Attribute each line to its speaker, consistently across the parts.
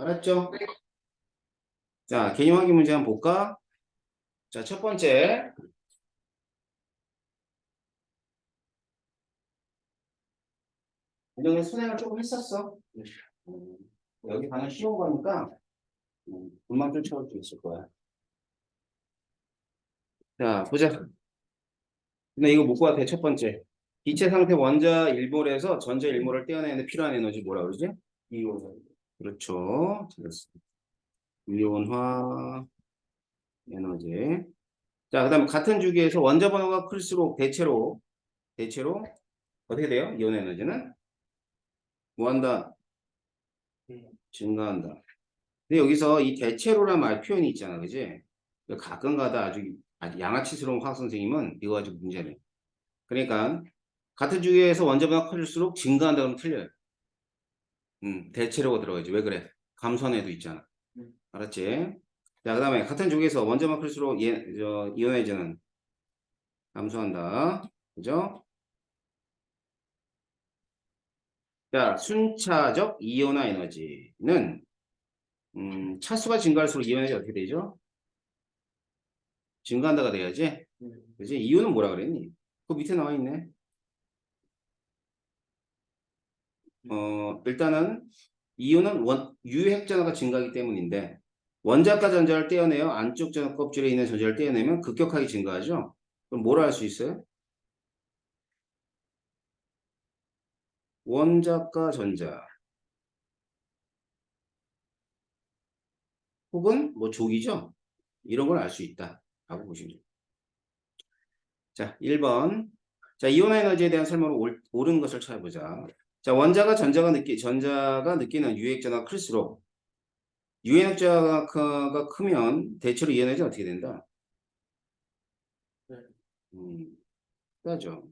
Speaker 1: 알았죠? 자, 개념 확인 문제 한번 볼까? 자, 첫 번째. 이동의 선행을 조금 했었어. 음, 여기 방금 쉬운 거니까 금방 쫓아올 수 있을 거야. 자, 보자. 근데 이거 못 구할 첫 번째. 기체 상태 원자 일몰에서 전자 일몰을 떼어내는데 필요한 에너지 뭐라 그러지? 이온화. 그렇죠. 잘했습니다. 이온화 에너지. 자, 그다음 같은 주기에서 원자 번호가 클수록 대체로 어떻게 돼요? 이온 에너지는 뭐 한다? 증가한다. 근데 여기서 이 대체로란 말 표현이 있잖아, 그지? 가끔가다 아주 양아치스러운 화학 선생님은 이거 가지고 문제네. 그러니까 같은 주기에서 원자 번호가 클수록 증가한다 그러면 틀려요. 대체로가 들어가야지. 왜 그래? 감소한애도 있잖아. 알았지? 자, 그 다음에 같은 주기에서 원자만 클수록 이온 에너지는 감소한다. 그죠? 자, 순차적 이온화 에너지는 차수가 증가할수록 이온 에너지 어떻게 되죠? 증가한다가 돼야지. 그지? 이유는 뭐라 그랬니? 그 밑에 나와 있네. 일단은 이유는 유핵전하가 증가하기 때문인데 원자과 전자를 떼어내어 안쪽 전화 껍질에 있는 전자를 떼어내면 급격하게 증가하죠. 그럼 뭐라 할 수 있어요? 원자과 전자 혹은 뭐 족이죠. 이런 걸 알 수 있다 라고 보시면 돼요. 자, 1번. 자, 이온 에너지에 대한 설명을 옳은 것을 찾아보자. 자, 전자가 느끼는 유액전화가 클수록 유액전화가 크면 대체로 이온 에너지가 어떻게 된다? 크죠.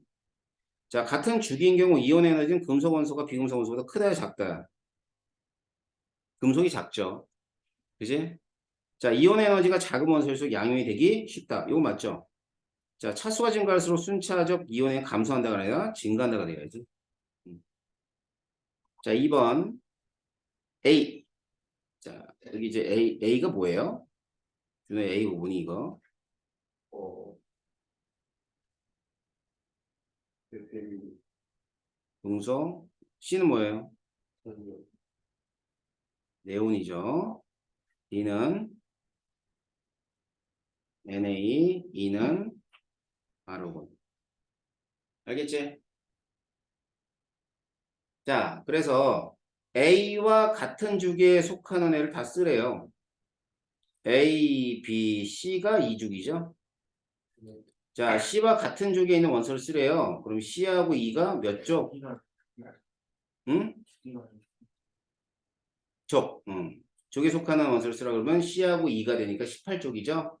Speaker 1: 자, 같은 주기인 경우 이온 에너지는 금속 원소가 비금속 원소보다 크다, 작다. 금속이 작죠. 그지? 자, 이온 에너지가 작은 원소일수록 양용이 되기 쉽다. 이거 맞죠? 자, 차수가 증가할수록 순차적 이온이 감소한다가 아니라 증가한다가 돼야지. 자, 2번 A. 자, 여기 이제 A가 뭐예요? 준호 A 5분이 이거. 동서 C는 뭐예요? 네온이죠. D는 Na, E는 아르곤. 알겠지? 자, 그래서 A와 같은 주기에 속하는 애를 다 쓰래요. A, B, C가 2주기죠. 자, C와 같은 주기에 있는 원소를 쓰래요. 그럼 C하고 E가 몇 쪽? 응? 쪽. 쪽에 속하는 원소를 쓰라 그러면 C하고 E가 되니까 18쪽이죠.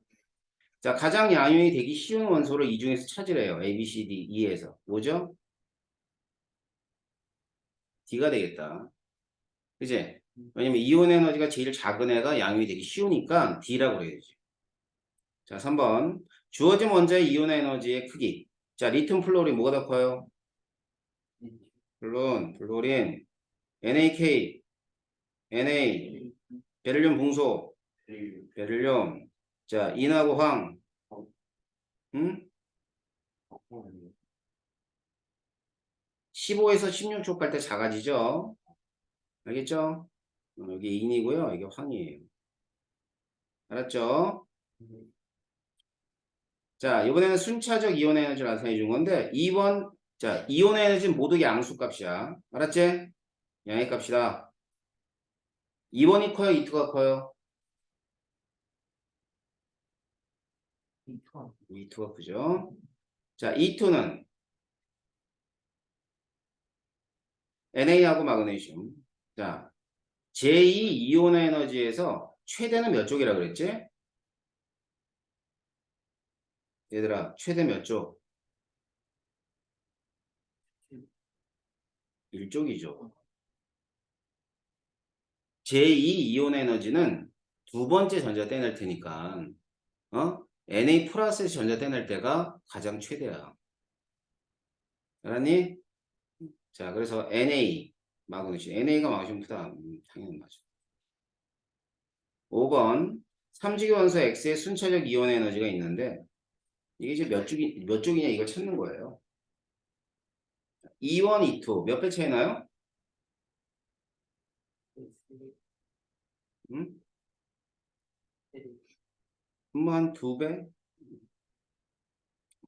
Speaker 1: 자, 가장 양용이 되기 쉬운 원소를 이 중에서 찾으래요. A, B, C, D, E에서. 뭐죠? D가 되겠다. 그지? 왜냐면 이온 에너지가 제일 작은 애가 양용이 되기 쉬우니까 D라고 그래야지. 자, 3번. 주어진 원자의 이온 에너지의 크기. 자, 리튬 플로린 뭐가 더 커요? 물론 플로린, NaK, Na, 베릴륨 봉소, 베릴륨. 자, 인하고 황. 응? 15에서 16쪽 갈 때 작아지죠? 알겠죠? 여기 인이고요. 이게 황이에요. 알았죠? 자, 이번에는 순차적 이온 에너지를 나타내 준 건데 2번. 자, 이온 에너지는 모두 양수값이야. 알았지? 양의 값이다. 2번이 커요? 2투가 커요? 2투가 크죠? 자, 2투는 NA하고 마그네슘. 자, 제2 이온 에너지에서 최대는 몇 쪽이라 그랬지? 얘들아, 최대 몇 쪽? 1쪽이죠. 제2 이온 에너지는 두 번째 전자 떼낼 테니까 Na 플러스에서 전자 떼낼 때가 가장 최대야. 알았니? 자, 그래서 Na 마그네슘. NA가 마그네슘 크다. 당연히 맞아. 5번. 3주기 원소 X의 순차적 이온 에너지가 있는데 이게 이제 몇 쪽이냐 이걸 찾는 거예요. E1, E2 몇 배 차이 나요? 음? 한 2배?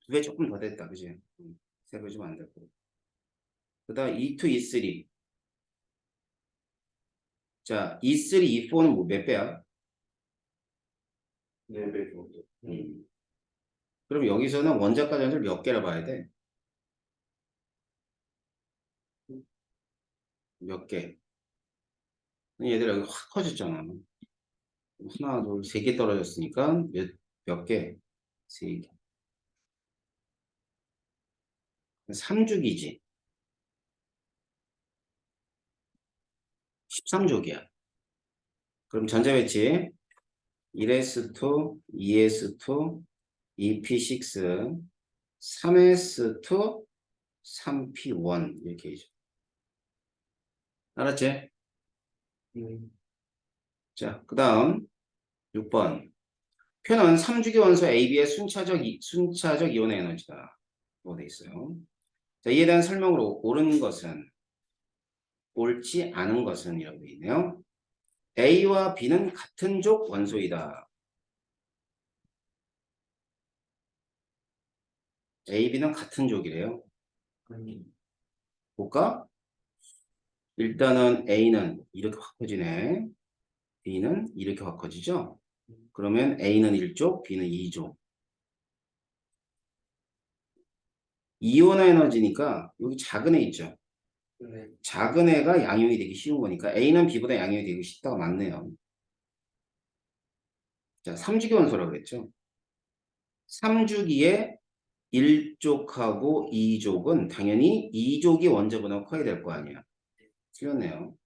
Speaker 1: 2배 조금 더 됐다, 그지? 3배 좀 안 됐고. 그 다음 E2, E3. 자, E3, E4는 뭐 몇 배야? 4배 정도. 그럼 여기서는 원자과 전술 몇 개라 봐야 돼? 몇 개? 얘들 여기 확 커졌잖아. 하나, 둘, 세 개 떨어졌으니까 몇 개? 세 개. 3주기지. 13족이야. 그럼 전자배치 1s2, 2s2, 2p6, 3s2, 3p1 이렇게 해줘. 알았지? 자, 그 다음 6번. 표는 3주기 원소 AB의 순차적 이온의 에너지다. 뭐 돼 있어요. 자, 이에 대한 설명으로 옳은 것은 옳지 않은 것은 이라고 돼 있네요. A와 B는 같은 족 원소이다. A, B는 같은 족이래요. 볼까? 일단은 A는 이렇게 확 커지네. B는 이렇게 확 커지죠? 그러면 A는 1족, B는 2족. 이온 에너지니까 여기 작은 애 있죠? 작은 애가 양용이 되기 쉬운 거니까 A는 B보다 양용이 되기 쉽다가 맞네요. 자, 3주기 원소라고 그랬죠? 3주기에 1족하고 2족은 당연히 2족이 원자보다 커야 될 거 아니야. 틀렸네요.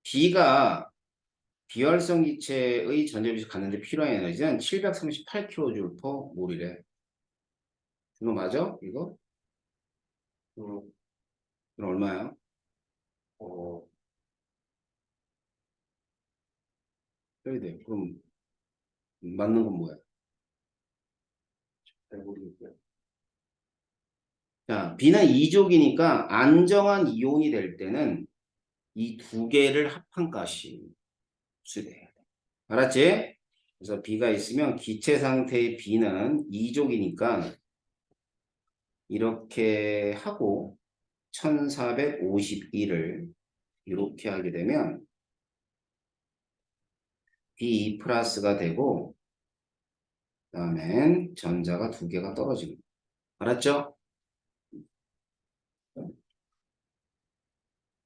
Speaker 1: B가 비활성 기체의 전자비를 갖는데 필요한 에너지는 738kJ/몰이래. 이거 맞아? 이거? 그럼 얼마야? 어, 해야 돼. 그럼 맞는 건 뭐야? 잘 모르겠고요. 자, B는 2족이니까 안정한 이온이 될 때는 이 두 개를 합한 값이 수돼야 돼. 알았지? 그래서 B가 있으면 기체 상태의 B는 2족이니까 이렇게 하고 1451을 이렇게 하게 되면 B 플러스가 되고 그다음엔 전자가 두 개가 떨어집니다. 알았죠?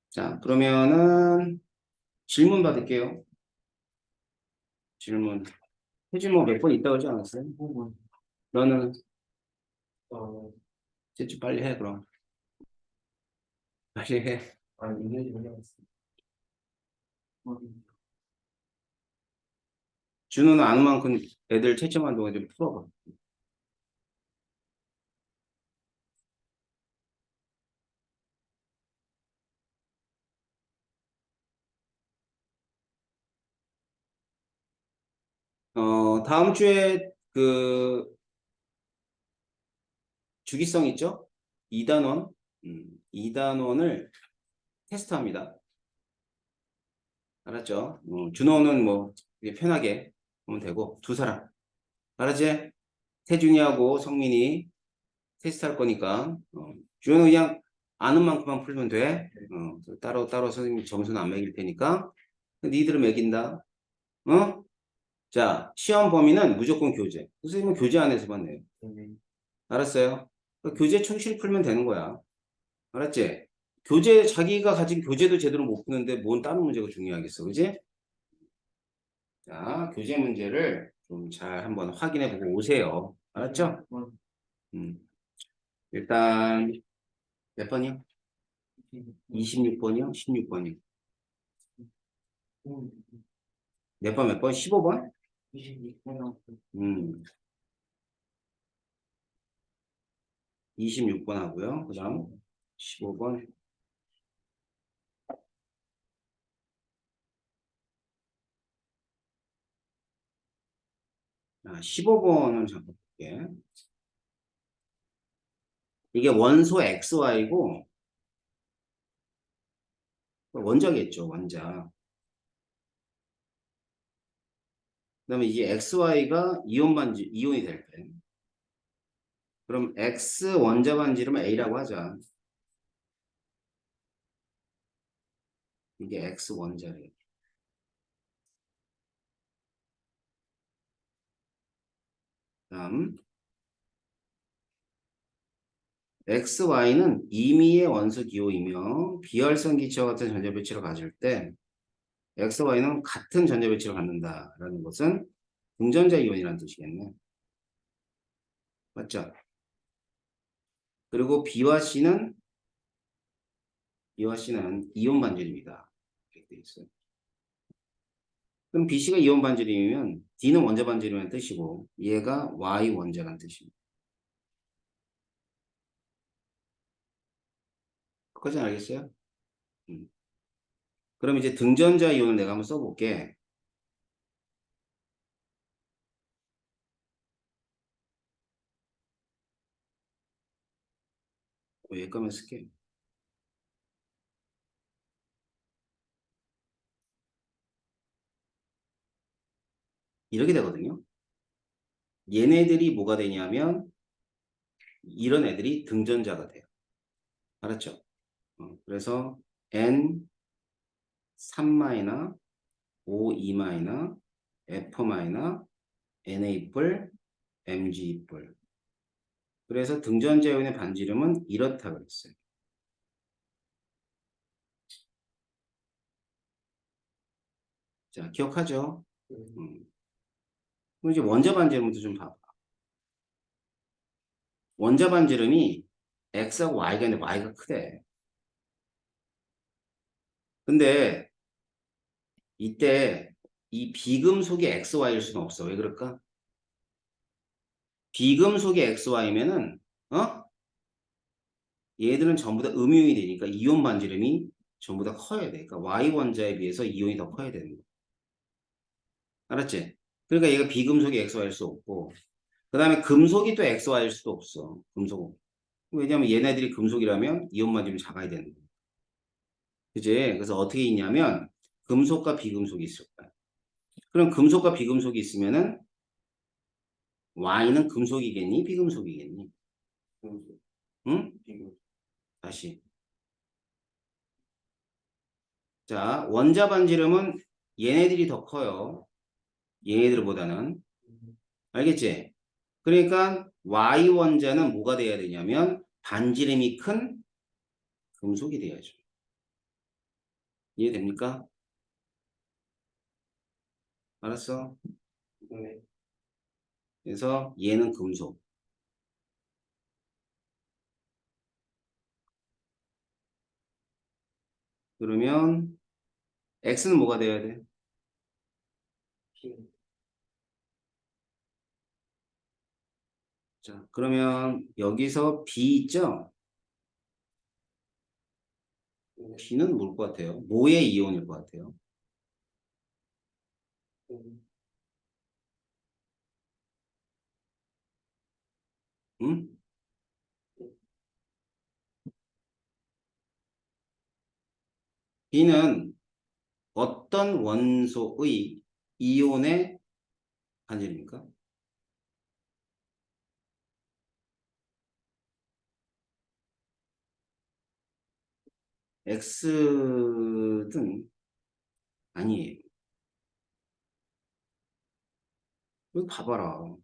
Speaker 1: 자, 그러면은 질문 받을게요. 질문. 혜진 뭐 몇 번 있다고 하지 않았어요? 너는 이제 좀 빨리 해 그럼. 빨리 해. 준호는 아는 만큼 애들 채점한 동안 좀 풀어봐. 다음 주에 그 주기성 있죠? 2단원. 2단원을 테스트합니다. 알았죠? 준호는 뭐 이제 편하게 보면 되고 두 사람. 알았지? 태준이하고 성민이 테스트할 거니까 준호는 그냥 아는 만큼만 풀면 돼. 따로 선생님 점수는 안 매길 테니까 니들은 매긴다. 어? 자, 시험 범위는 무조건 교재. 선생님은 교재 안에서만 내요. 알았어요? 교재 충실히 풀면 되는 거야. 알았지? 교재, 자기가 가진 교재도 제대로 못 푸는데 뭔 다른 문제가 중요하겠어. 그지? 자, 교재 문제를 좀 잘 한번 확인해 보고 오세요. 알았죠? 음. 일단, 몇 번이요? 26번이요? 16번이요? 몇 번? 15번? 26번 하고요. 그 다음 15번. 15번을 잠깐 볼게. 이게 원소 XY고 원자겠죠, 원자. 그다음에 이제 XY가 이온이 될 때. 그럼 X 원자 반지름은 A라고 하자. 이게 X 원자래요. 다음 XY는 임의의 원소 기호이며 비활성 기체와 같은 전자 배치를 가질 때 XY는 같은 전자 배치를 갖는다라는 것은 등전자 이온이라는 뜻이겠네. 맞죠? 그리고 B와 C는 이온 반지름이다. 이렇게 돼 있어요. 그럼 BC가 이온 반지름이면 D는 원자 반지름이라는 뜻이고 얘가 Y 원자라는 뜻입니다. 그까지 알겠어요? 그럼 이제 등전자 이온을 내가 한번 써볼게. 여기까지만 쓸게. 이렇게 되거든요. 얘네들이 뭐가 되냐면 이런 애들이 등전자가 돼요. 알았죠? 그래서 N 3마이너, O 2마이너, F 마이너, Na 뿔, Mg 뿔. 그래서 등전자 이온의 반지름은 이렇다 그랬어요. 자, 기억하죠? 그럼 이제 원자 반지름도 좀 봐봐. 원자 반지름이 X하고 Y가 있는데 Y가 크대. 근데 이때 이 비금속이 XY일 수는 없어. 왜 그럴까? 비금속이 XY면은 얘들은 전부 다 음이온이 되니까 이온 반지름이 전부 다 커야 돼. 그러니까 Y 원자에 비해서 이온이 더 커야 되는 거야. 알았지? 그러니까 얘가 비금속이 XY일 수 없고 그 다음에 금속이 또 XY일 수도 없어. 금속은. 왜냐하면 얘네들이 금속이라면 이온 반지름이 작아야 되는 거야. 그지? 그래서 어떻게 있냐면 금속과 비금속이 있을 거야. 그럼 금속과 비금속이 있으면은 Y는 금속이겠니? 비금속이겠니? 응? 다시. 자, 원자 반지름은 얘네들이 더 커요. 얘네들보다는. 알겠지? 그러니까 Y 원자는 뭐가 돼야 되냐면 반지름이 큰 금속이 돼야죠. 이해됩니까? 알았어? 네. 그래서 얘는 금속. 그러면 X는 뭐가 돼야 돼? 자, 그러면 여기서 B 있죠? B는 뭘 것 같아요? 뭐의 이온일 것 같아요? 응? B는 어떤 원소의 이온의 반지름입니까? X든 아니에요. 이거 봐봐라.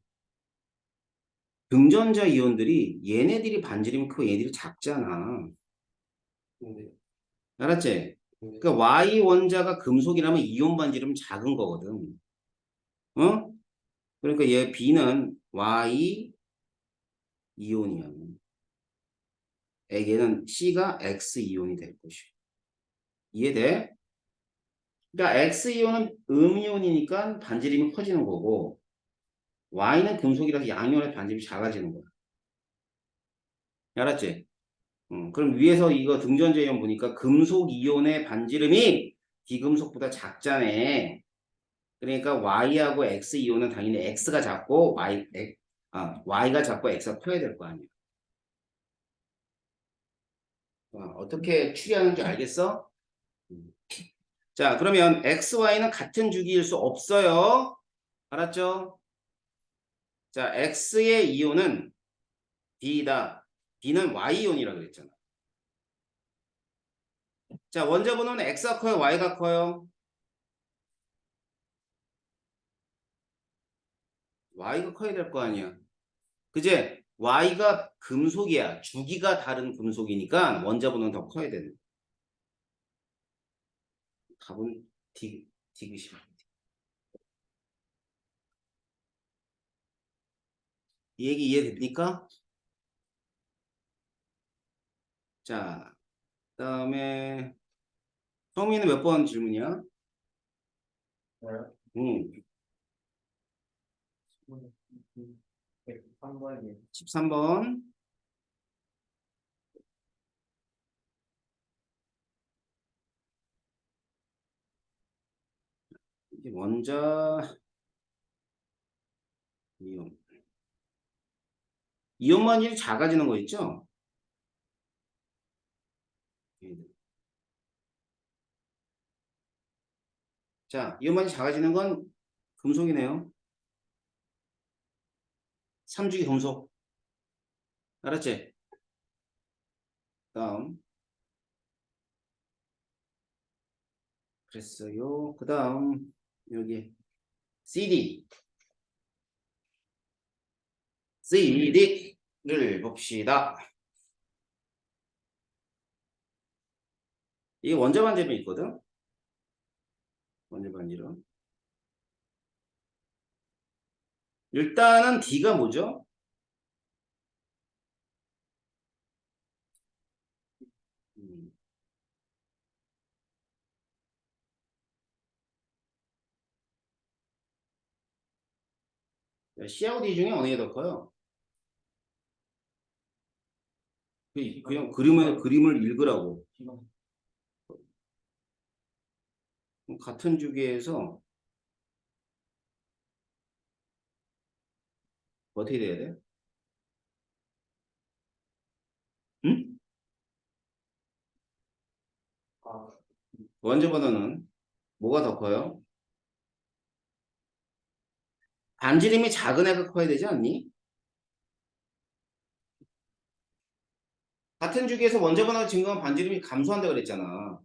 Speaker 1: 등전자 이온들이 얘네들이 반지름이 크고 얘네들이 작잖아. 알았지? 그러니까 Y 원자가 금속이라면 이온 반지름은 작은 거거든. 어? 그러니까 얘 B는 Y 이온이야. 얘는 C가 X 이온이 될 것이고. 이해돼? 그러니까 X 이온은 음이온이니까 반지름이 커지는 거고 Y는 금속이라서 양이온의 반지름이 작아지는 거야. 알았지? 그럼 위에서 이거 등전자 이온 보니까 금속 이온의 반지름이 비금속보다 작자네. 그러니까 Y하고 X 이온은 당연히 X가 작고 Y가 작고 X가 커야 될 거 아니야. 어떻게 추리하는지 알겠어? 음. 자, 그러면 X, Y는 같은 주기일 수 없어요. 알았죠? 자, X의 이온은 B다. B는 Y이온이라고 그랬잖아. 자, 원자번호는 X가 커요, Y가 커요? Y가 커야 될 거 아니야. 그제? Y가 금속이야. 주기가 다른 금속이니까 원자번호는 더 커야 되는. 답은 디귿이. 이 얘기 이해됩니까? 자, 그다음에 성민은 몇 번 질문이야? 응, 13번. 이게 원자 이온. 이온만이 작아지는 거 있죠? 자, 이온만이 작아지는 건 금속이네요. 삼주기 금속. 알았지? 다음. 그랬어요. 그 다음, 여기, CD. CD를 봅시다. 이게 원자 반점이 있거든? 원자 반지름. 일단은 D가 뭐죠? 음, C하고 D 중에 어느 게 더 커요? 그냥 그림을 읽으라고. 같은 주기에서 어떻게 돼야 돼? 응? 원자 번호는 뭐가 더 커요? 반지름이 작은 애가 커야 되지 않니? 같은 주기에서 원자 번호가 증가하면 반지름이 감소한다 그랬잖아.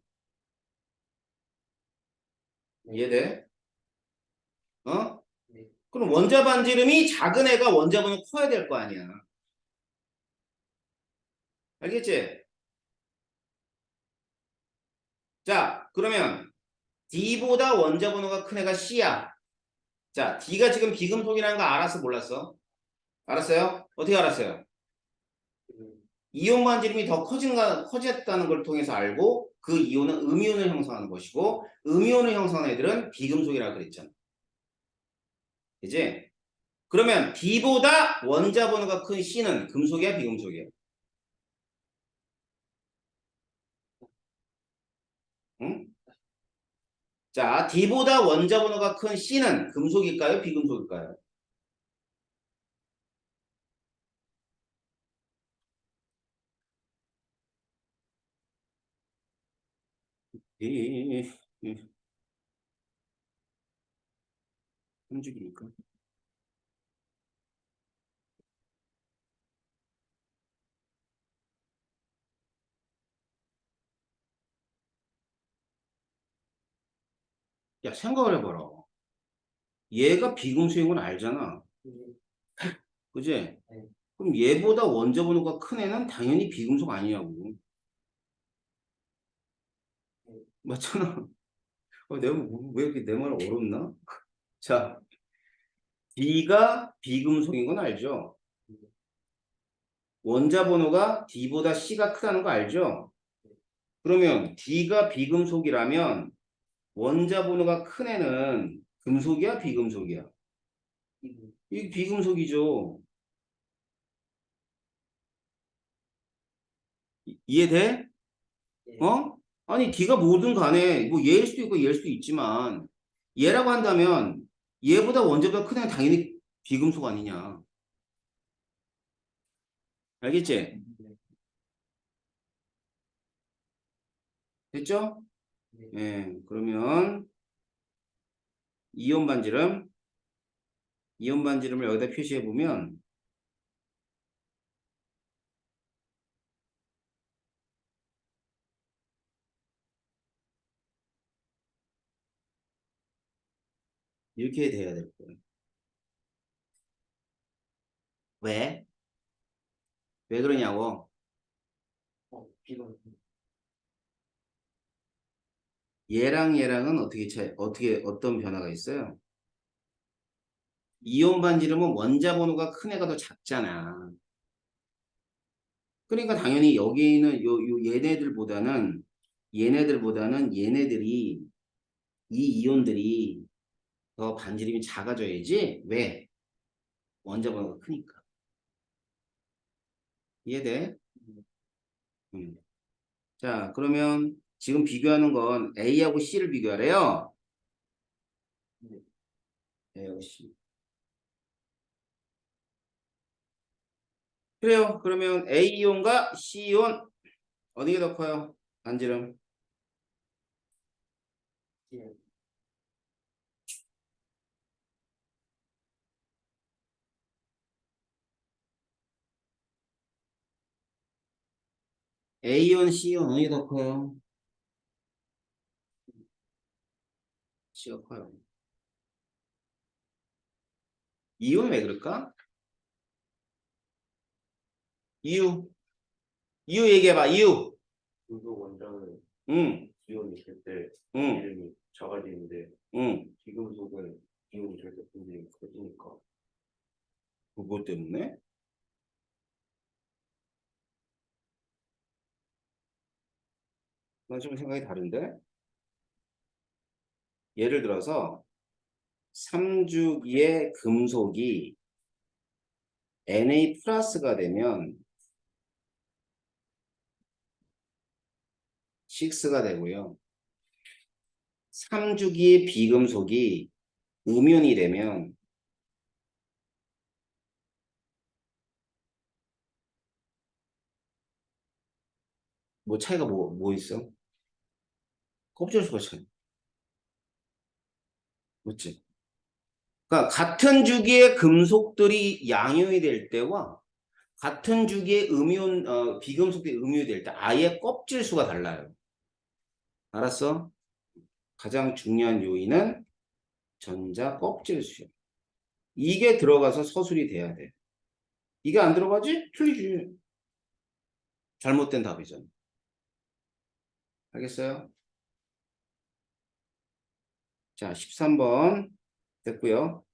Speaker 1: 이해돼? 어? 그럼 원자 반지름이 작은 애가 원자 번호 커야 될 거 아니야. 알겠지? 자, 그러면 D보다 원자 번호가 큰 애가 C야. 자, D가 지금 비금속이라는 거 알았어, 몰랐어? 알았어요? 어떻게 알았어요? 이온 반지름이 더 커졌다는 걸 통해서 알고 그 이온은 음이온을 형성하는 것이고 음이온을 형성하는 애들은 비금속이라고 그랬잖아. 이제 그러면 D보다 원자 번호가 큰 C는 금속이야, 비금속이야? 응? 자, D보다 원자 번호가 큰 C는 금속일까요, 비금속일까요? 이, 삼죽이니까. 야, 생각을 해봐라. 얘가 비금속인 건 알잖아. 그지? 그럼 얘보다 원자 번호가 큰 애는 당연히 비금속 아니냐고. 맞잖아. 내가 왜 이렇게 내 말 어렵나? 자, D가 비금속인 건 알죠? 원자 번호가 D보다 C가 크다는 거 알죠? 그러면 D가 비금속이라면 원자 번호가 큰 애는 금속이야, 비금속이야? 이 비금속이죠. 이해돼? 어? 아니, D가 뭐든 간에 뭐 얘일 수도 있고 얘일 수도 있지만 얘라고 한다면 얘보다 원자보다 큰 애는 당연히 비금속 아니냐. 알겠지? 됐죠? 예, 그러면 이온 반지름, 이온 반지름을 여기다 표시해 보면 이렇게 돼야 될 거예요. 왜? 왜 그러냐고. 얘랑 얘랑은 어떻게 어떻게 어떤 변화가 있어요? 이온 반지름은 원자 번호가 큰 애가 더 작잖아. 그러니까 당연히 여기 있는 얘네들보다는 얘네들이 이 이온들이 더 반지름이 작아져야지. 왜? 원자 번호가 크니까. 이해돼? 음. 자, 그러면 지금 비교하는 건 A하고 C를 비교하래요. A하고 C. 그래요. 그러면 A이온과 C이온 어느 게 더 커요? 반지름. A이온, C이온 어느 게 더 커요? C가 커요. 이유는 왜 그럴까? 이유. 이유 얘기해봐. 이유.
Speaker 2: 중도 원자는
Speaker 1: 응,
Speaker 2: 기온이 있을 때
Speaker 1: 응,
Speaker 2: 이름이 작아지는데
Speaker 1: 응.
Speaker 2: 비금속은 기온이 절대 분명히 커지니까
Speaker 1: 그것 때문에? 난 좀 생각이 다른데? 예를 들어서 3주기의 금속이 Na 플러스가 되면 6가 되고요. 3주기의 비금속이 음연이 되면 뭐 차이가 뭐 있어? 껍질 수가 차이. 맞지? 그러니까 같은 주기의 금속들이 양이온이 될 때와 같은 주기의 비금속들이 음이온이 될 때 아예 껍질 수가 달라요. 알았어? 가장 중요한 요인은 전자 껍질 수요. 이게 들어가서 서술이 돼야 돼. 이게 안 들어가지? 틀리지. 잘못된 답이잖아. 알겠어요? 자, 13번 됐고요.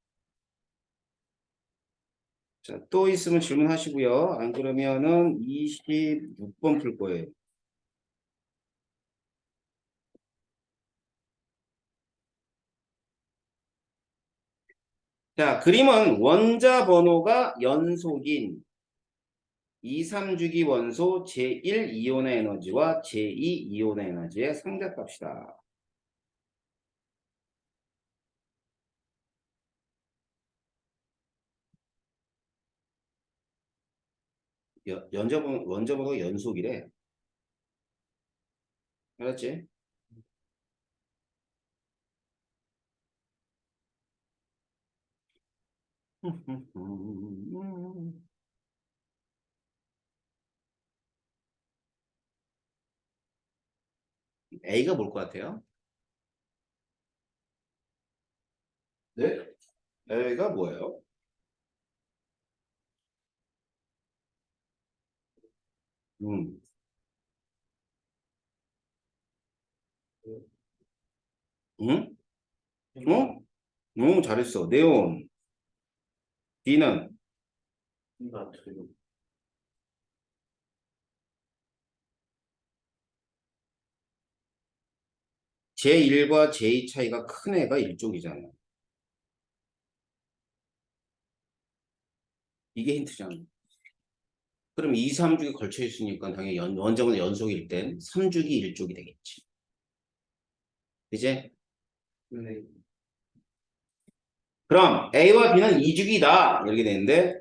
Speaker 1: 자, 또 있으면 질문하시고요. 안 그러면은 26번 풀 거예요. 자, 그림은 원자 번호가 연속인 2, 3주기 원소 제1 이온의 에너지와 제2 이온의 에너지의 상대값이다. 원자 번호가 연속이래. 알았지? A가 뭘 것 같아요? 네? A가 뭐예요? 음. 응? 어? 잘했어. 네온. B는
Speaker 2: 나트륨
Speaker 1: 제1과 제2 차이가 큰 애가 일쪽이잖아. 이게 힌트잖아. 그럼 2, 3주기 걸쳐 있으니까 당연히 원자보다 연속일 땐 3주기 1쪽이 되겠지. 이제
Speaker 2: 네.
Speaker 1: 그럼 A와 B는 이주기다. 이렇게 되는데,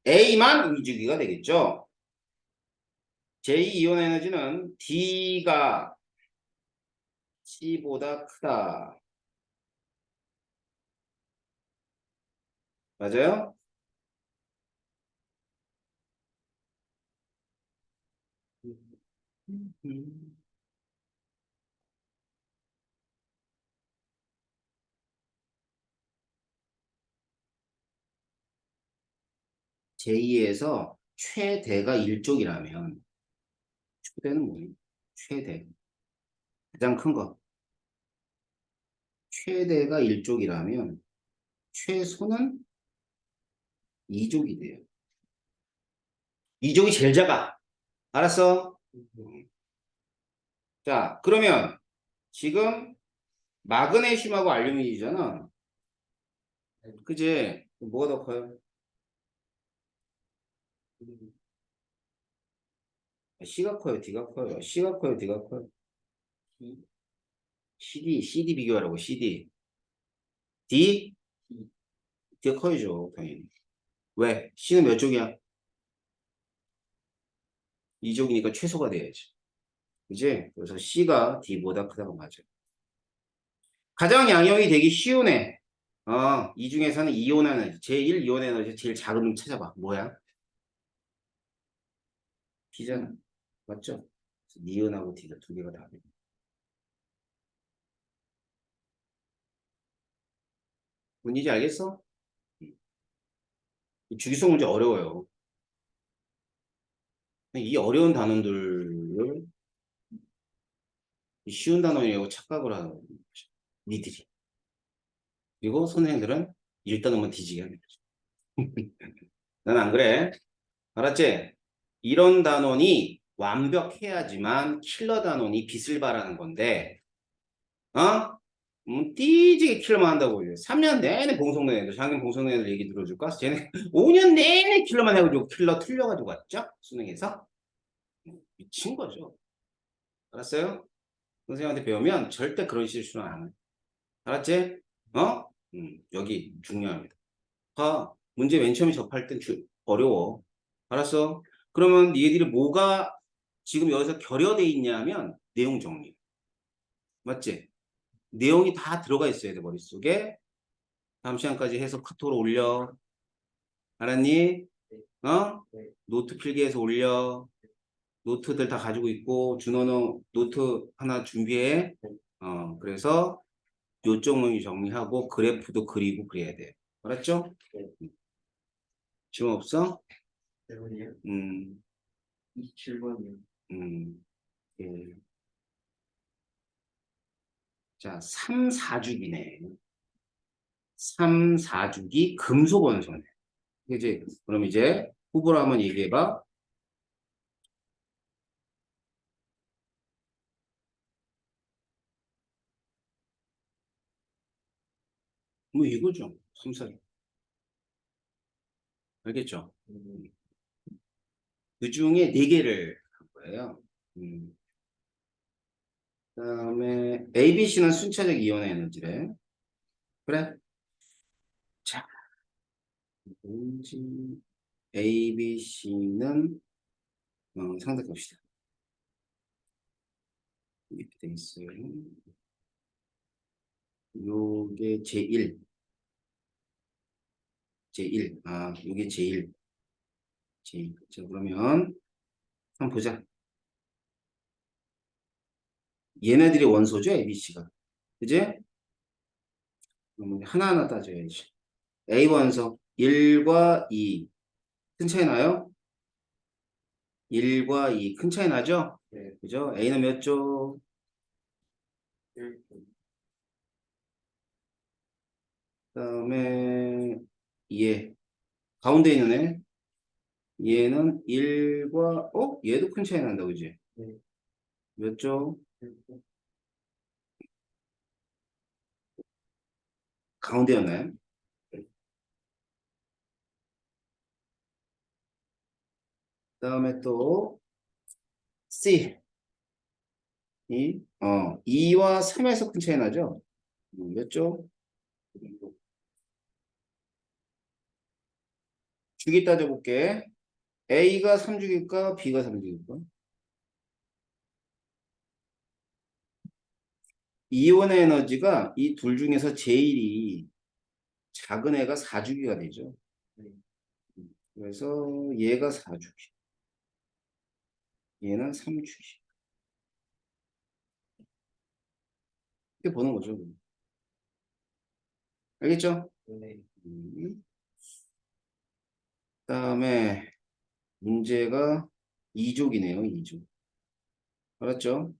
Speaker 1: A만 이주기가 되겠죠. 제2이온 에너지는 D가 C보다 크다. 맞아요? 음. 제2에서 최대가 1족이라면 최대는 뭐예요? 최대. 가장 큰 거. 최대가 1족이라면 최소는 2족이 돼요. 2족이 제일 작아. 알았어? 자, 그러면 지금 마그네슘하고 알루미늄이잖아. 그지? 뭐가 더 커요? C가 커요? D가 커요? C가 커요? D가 커요? CD 비교하라고, CD. D? D가 커야죠, 당연히. 왜? C는 몇 쪽이야? 2족이니까 최소가 돼야지. 그지? 그래서 C가 D보다 크다고 맞아. 가장 양형이 되기 쉬운 애. 이 중에서는 이온 에너지, 제1 이온 에너지 제일 작은 놈 찾아봐. 뭐야? D잖아. 맞죠? 니은하고 D가 두 개가 다르 뭔지 알겠어? 이 주기성 문제 어려워요. 이 어려운 단원들을 이 쉬운 단원이라고 착각을 하는 거지. 니들이. 그리고 선생님들은 일단 오면 뒤지게 하는 거지. 난 안 그래. 알았지? 이런 단원이 완벽해야지만 킬러 단원이 빛을 발하는 건데, 어? 띠지게 킬러만 한다고. 3년 내내 봉성된 애들, 작년 봉성된 애들 얘기 들어줄까? 쟤네 5년 내내 킬러만 해가지고 킬러 틀려가지고 왔죠? 수능에서? 미친 거죠. 알았어요? 선생님한테 배우면 절대 그런 실수는 안 해. 알았지? 어? 여기 중요합니다. 문제 맨 처음에 접할 땐 어려워. 알았어? 그러면 얘들이 뭐가 지금 여기서 결여돼 있냐면 내용 정리. 맞지? 내용이 다 들어가 있어야 돼, 머릿속에. 다음 시간까지 해서 카톡으로 올려. 알았니? 어? 노트 필기해서 올려. 노트들 다 가지고 있고, 준호는 노트 하나 준비해. 그래서 요쪽 문 정리하고, 그래프도 그리고 그래야 돼. 알았죠? 질문 없어?
Speaker 2: 때문이요?
Speaker 1: 음,
Speaker 2: 27번이요.
Speaker 1: 예. 자, 3, 4주기네. 3, 4주기 금속 원소네. 그지? 그럼 이제 후보로 한번 얘기해봐. 뭐 이거죠. 3, 4. 알겠죠? 그 중에 4개를 한 거예요. 그다음에 A, B, C는 순차적 이온의 에너지래. 그래? 자, 뭔지 A, B, C는 상대값이다. 이렇게 돼 있어요. 요게 제1. 제1. 요게 제1. 제1. 자, 그러면 한번 보자. 얘네들이 원소죠, A, B, C가. 그지? 그러면 하나하나 따져야지. A 원소 1과 2. 큰 차이 나요? 1과 2. 큰 차이 나죠?
Speaker 2: 네.
Speaker 1: 그죠? A는 몇 조?
Speaker 2: 1,
Speaker 1: 그다음에 얘. 가운데 있는 애. 얘는 1과, 얘도 큰 차이 난다, 그지?
Speaker 2: 네.
Speaker 1: 몇 조? 가운데였나요? 그다음에 또 C. 2와 3에서 큰 차이 나죠? 몇 조? 주기 따져볼게. A가 3주기일까? B가 3주기일까? 이온의 에너지가 이 둘 중에서 제일이 작은 애가 4주기가 되죠. 그래서 얘가 4주기, 얘는 3주기. 이렇게 보는 거죠. 알겠죠?
Speaker 2: 네.
Speaker 1: 그다음에 문제가 2족이네요. 2족. 알았죠?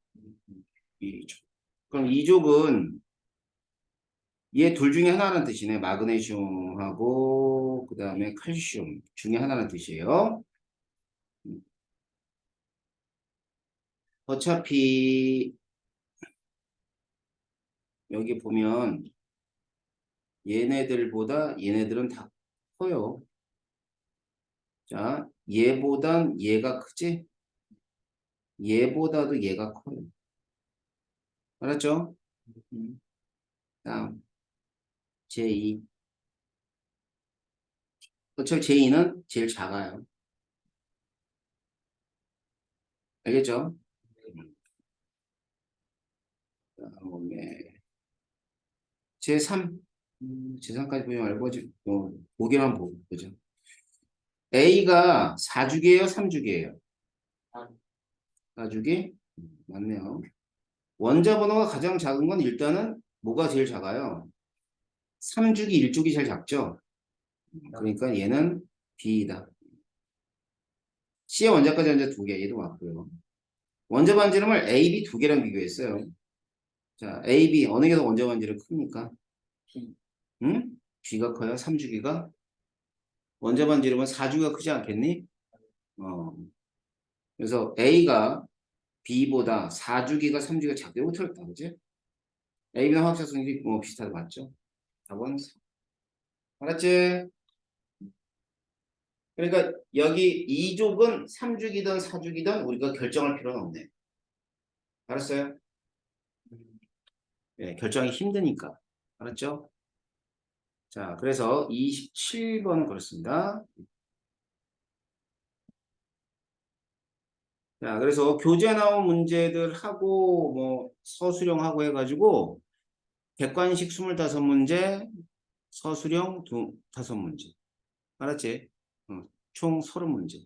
Speaker 1: 2족. 그럼 2족은 얘 둘 중에 하나라는 뜻이네. 마그네슘하고 그다음에 칼슘 중에 하나라는 뜻이에요. 어차피 여기 보면 얘네들보다 얘네들은 다 커요. 자, 얘보단 얘가 크지? 얘보다도 얘가 커요. 알았죠? 다음 제2. 어차피 제2는 제일 작아요. 알겠죠? 다음에 제3. 제3까지 보지 말고 보기만 보죠. A가 4주기예요, 3주기예요? 4주기? 맞네요. 원자 번호가 가장 작은 건 일단은 뭐가 제일 작아요? 3주기, 1주기 제일 작죠? 그러니까 얘는 B이다. C의 원자까지 원자 2개, 얘도 맞고요. 원자 반지름을 A, B 2개랑 비교했어요. 자, A, B 어느 게 더 원자 반지름 큽니까?
Speaker 2: P.
Speaker 1: 응? B가 커요? 3주기가? 원자 반지름은 4주기가 크지 않겠니? 어. 그래서 A가 B보다 4주기가 3주기가 작게 틀렸다, 그지? AB는 화학적 성질이 비슷하다, 맞죠? 답은 4. 알았지? 그러니까 여기 2족은 3주기든 4주기든 우리가 결정할 필요는 없네. 알았어요? 예, 결정이 힘드니까. 알았죠? 자, 그래서 27번은 그렇습니다. 자, 그래서 교재 나온 문제들 하고 뭐 서술형하고 해가지고 객관식 25문제, 서술형 5문제. 알았지? 총 30문제.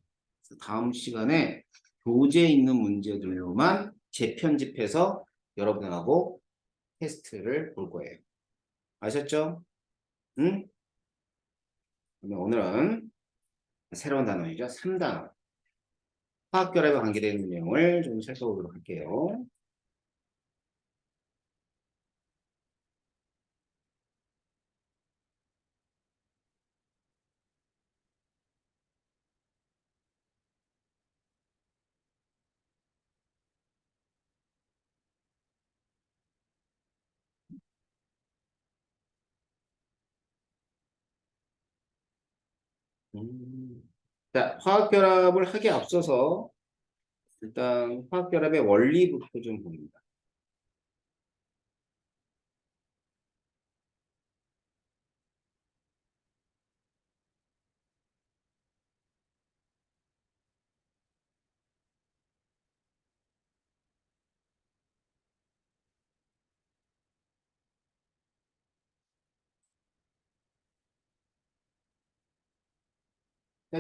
Speaker 1: 다음 시간에 교재에 있는 문제들로만 재편집해서 여러분하고 테스트를 볼 거예요. 아셨죠? 응? 그러면 오늘은 새로운 단어이죠. 3단어. 화학결합에 관계되는 내용을 좀 살펴보도록 할게요. 자, 화학결합을 하기 앞서서 일단 화학결합의 원리부터 좀 봅니다.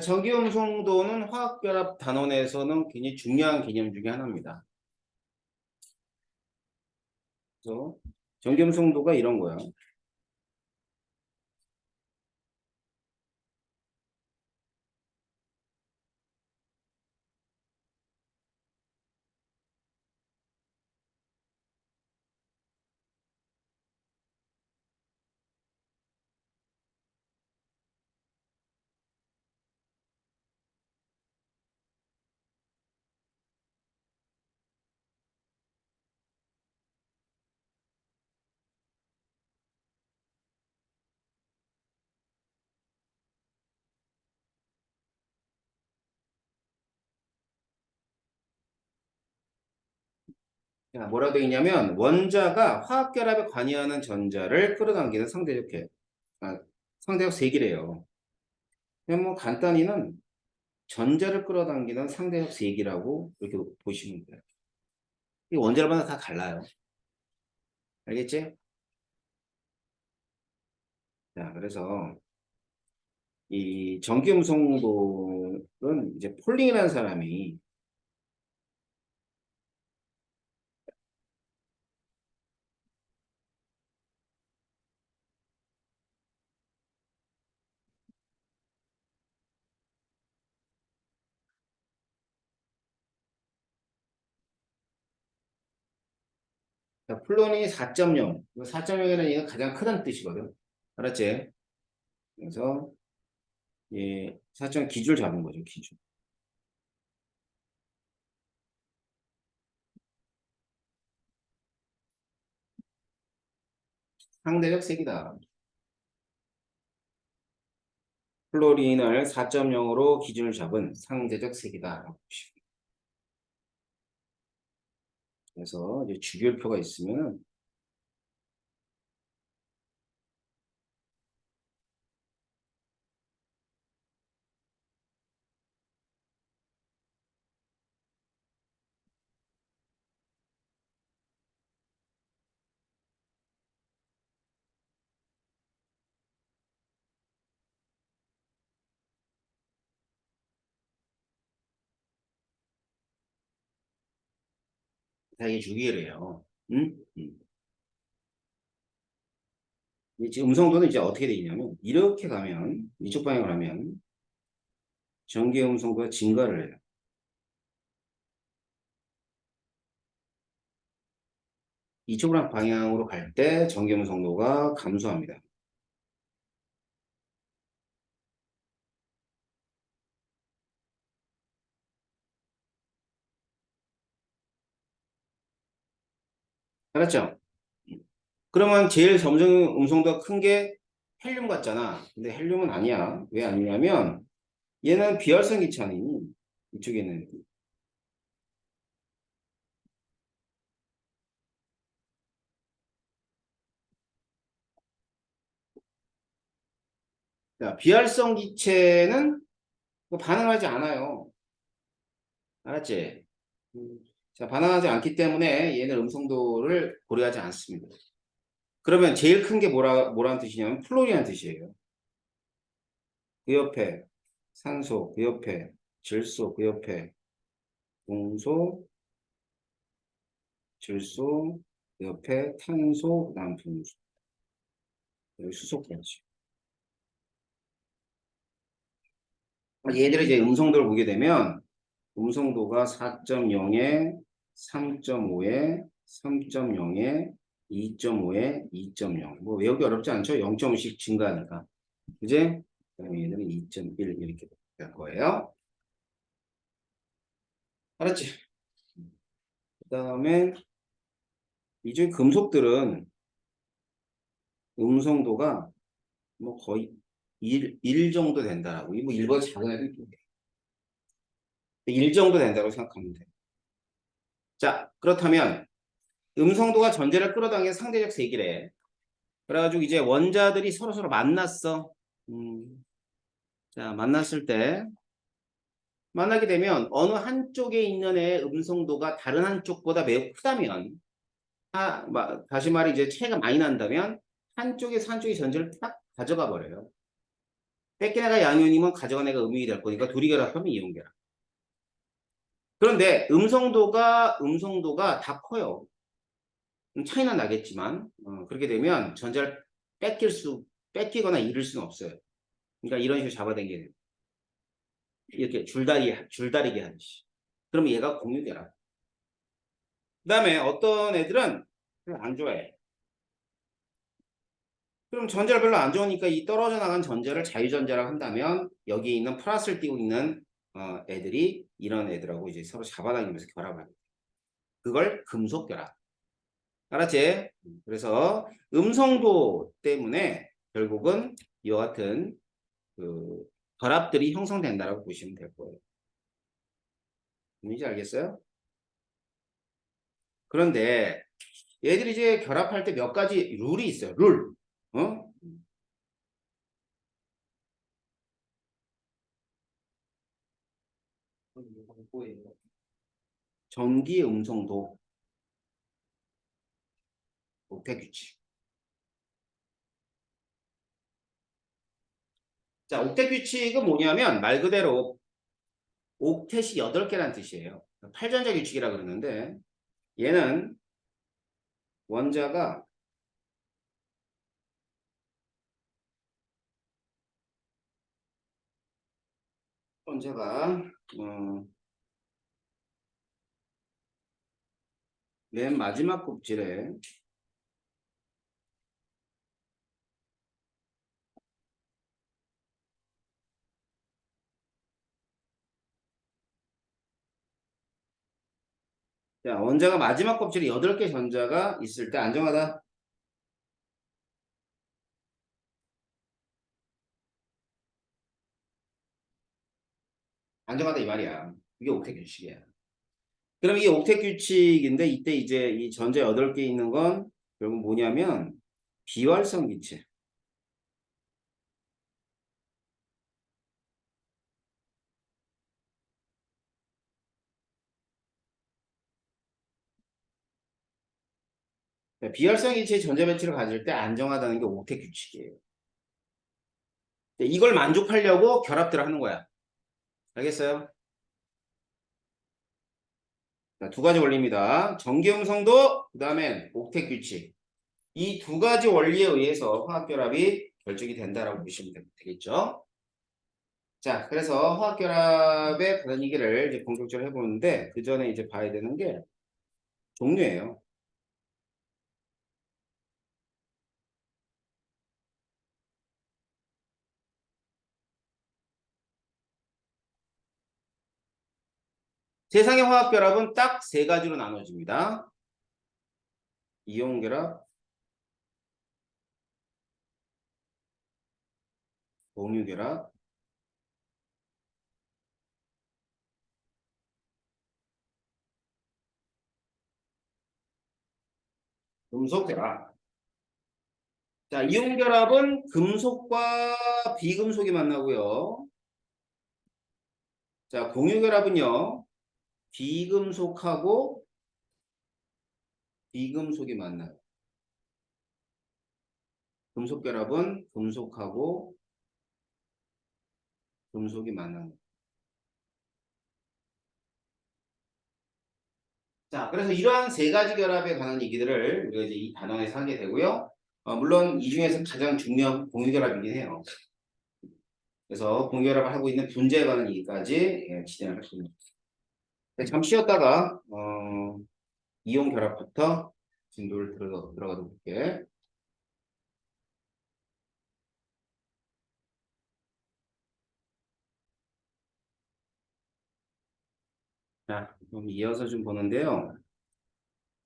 Speaker 1: 전기음성도는 화학결합 단원에서는 굉장히 중요한 개념 중에 하나입니다. 그래서 전기음성도가 이런 거야. 자, 뭐라고 되어 있냐면 원자가 화학결합에 관여하는 전자를 끌어당기는 상대적 세기래요. 그냥 뭐 간단히는 전자를 끌어당기는 상대적 세기라고 이렇게 보시면 돼요. 이 원자마다 다 달라요. 알겠지? 자, 그래서 이 전기음성도는 이제 폴링이라는 사람이 플론이 4.0, 4.0이라는 얘기가 가장 크다는 뜻이거든. 알았지? 그래서 예, 4.0 기준을 잡은 거죠, 기준. 상대적 세기다. 플로린을 4.0으로 기준을 잡은 상대적 세기다라고 보시면 돼요. 그래서 이제 주기율표가 있으면 다 이게 주기율이에요. 응? 지금 음성도는 이제 어떻게 되냐면 이렇게 가면 이쪽 방향으로 하면 전기 음성도가 증가를 해요. 이쪽 방향으로 갈 때 전기 음성도가 감소합니다. 알았죠? 그러면 제일 점점 음성도가 큰 게 헬륨 같잖아. 근데 헬륨은 아니야. 왜 아니냐면 얘는 비활성 기체니 이쪽에는 자, 비활성 기체는 뭐 반응하지 않아요. 알았지? 음. 자, 반응하지 않기 때문에 얘는 음성도를 고려하지 않습니다. 그러면 제일 큰 게 뭐라는 뜻이냐면 플로리라는 뜻이에요. 그 옆에 산소, 그 옆에 질소, 그 옆에 동소, 질소, 그 옆에 탄소, 그다음 분수, 여기 수소까지. 얘들의 이제 음성도를 보게 되면 음성도가 4.0에 3.5에 3.0에 2.5에 2.0. 뭐 외우기 어렵지 않죠? 0.5씩 증가하니까. 이제 그다음에 얘들은 2.1 이렇게 될 거예요. 알았지? 그다음에 이중 금속들은 음성도가 뭐 거의 1 정도 된다라고. 뭐 1번 작은 애도 있고 1 정도 된다고 생각하면 돼요. 자, 그렇다면 음성도가 전자를 끌어당기는 상대적 세기래. 그래가지고 이제 원자들이 서로서로 만났어. 자, 만나게 되면 어느 한쪽에 있는 애의 음성도가 다른 한쪽보다 매우 크다면, 다시 말해 이제 차이가 많이 난다면 한쪽에서 한쪽이 전자를 딱 가져가 버려요. 뺏긴 애가 양이온이면 가져간 애가 음이온이 될 거니까 둘이 결합하면 이온 결합. 그런데 음성도가 다 커요. 차이는 나겠지만 그렇게 되면 전자를 뺏기거나 잃을 수는 없어요. 그러니까 이런 식으로 잡아당기는 이렇게 줄다리기 하듯이. 그럼 얘가 공유결합. 그다음에 어떤 애들은 별로 안 좋아해. 그럼 전자를 별로 안 좋으니까 이 떨어져 나간 전자를 자유전자라고 한다면 여기 있는 플러스를 띄고 있는 애들이 이런 애들하고 이제 서로 잡아당기면서 결합을 합니다. 그걸 금속결합. 알았지? 그래서 음성도 때문에 결국은 이와 같은 그 결합들이 형성된다라고 보시면 될 거예요. 뭔지 알겠어요? 그런데 얘들이 이제 결합할 때 몇 가지 룰이 있어요. 룰. 어?
Speaker 2: 뭐예요?
Speaker 1: 전기 음성도 옥텟 규칙. 자, 옥텟 규칙은 뭐냐면 말 그대로 옥텟이 8개란 뜻이에요. 8전자 규칙이라 그러는데 얘는 원자가 원자가 어, 맨 마지막 곱질에 자, 원자가 마지막 곱질에 8개 전자가 있을 때 안정하다. 안정하다 이 말이야. 이게 옥텟 규칙이야. 그럼 이게 옥텟 규칙인데 이때 이제 이 전자 8개 있는 건 결국 뭐냐면 비활성 기체. 비활성 기체의 전자 배치를 가질 때 안정하다는 게 옥텟 규칙이에요. 이걸 만족하려고 결합들을 하는 거야. 알겠어요? 자, 두 가지 원리입니다. 전기음성도 그다음에 옥텟 규칙. 이 두 가지 원리에 의해서 화학결합이 결정이 된다라고 보시면 되겠죠. 자, 그래서 화학결합에 관한 얘기를 이제 본격적으로 해보는데 그 전에 이제 봐야 되는 게 종류예요. 세상의 화학결합은 딱 세 가지로 나눠집니다. 이온결합, 공유결합, 금속결합. 자, 이온결합은 금속과 비금속이 만나고요. 자, 공유결합은요. 비금속하고 비금속이 만나요. 금속결합은 금속하고 금속이 만나요. 자, 그래서 이러한 세 가지 결합에 관한 얘기들을 우리가 이제 이 단원에서 하게 되고요. 물론 이 중에서 가장 중요한 공유결합이긴 해요. 그래서 공유결합을 하고 있는 분자에 관한 얘기까지 진행을 할 겁니다. 잠시 쉬었다가 이온 결합부터 진도를 들어가도록 볼게. 자, 그럼 이어서 좀 보는데요.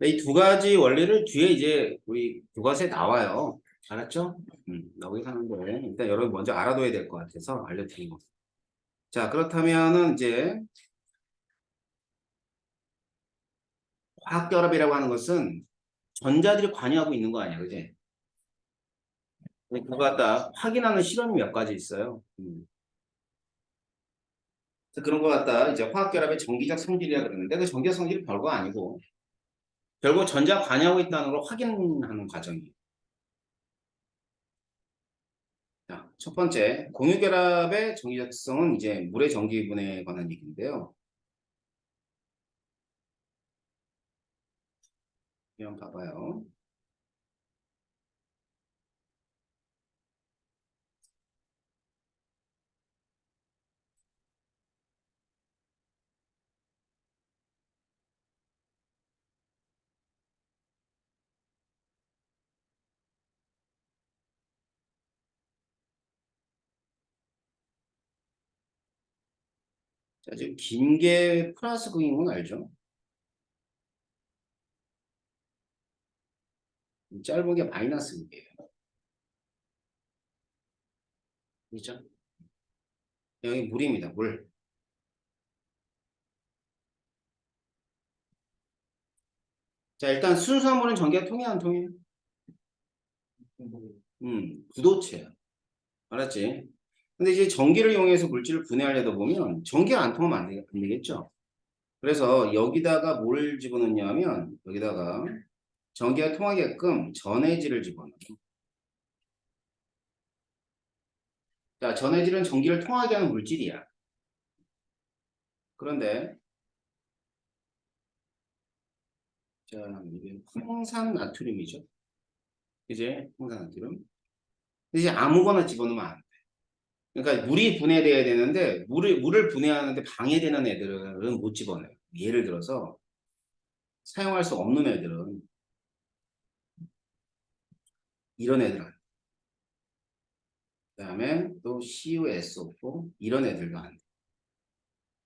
Speaker 1: 이 두 가지 원리를 뒤에 이제 우리 교과서에 나와요. 알았죠? 나오긴 하는데 일단 여러분 먼저 알아둬야 될 것 같아서 알려드린 거. 자, 그렇다면은 이제 화학결합이라고 하는 것은 전자들이 관여하고 있는 거 아니야, 그지? 근데 그거 갖다 확인하는 실험이 몇 가지 있어요. 그래서 그런 거 갖다 이제 화학결합의 정기적 성질이라 그러는데 그 정기적 성질이 별거 아니고 결국 전자 관여하고 있다는 걸 확인하는 과정이에요. 자, 첫 번째 공유결합의 정기적 특성은 이제 물의 전기분해에 관한 얘기인데요. 한번 봐봐요. 자, 지금 긴 게 플러스 극인 건 알죠? 짧은 게 마이너스 극이에요. 그죠? 여기 물입니다. 물. 자, 일단 순수한 물은 전기가 통해, 안 통해? 부도체야. 알았지? 근데 이제 전기를 이용해서 물질을 분해하려다 보면 전기가 안 통하면 안 되겠죠? 그래서 여기다가 뭘 집어넣냐면 여기다가 전기가 통하게끔 전해질을 집어넣어. 자, 전해질은 전기를 통하게 하는 물질이야. 그런데 자, 이게 황산 나트륨이죠. 이제 황산 나트륨. 이제 아무거나 집어넣으면 안 돼. 그러니까 물이 분해돼야 되는데 물을 분해하는데 방해되는 애들은 못 집어넣어요. 예를 들어서 사용할 수 없는 애들은 이런 애들 안 돼. 그다음에 또 CuSO4 이런 애들도 안 돼.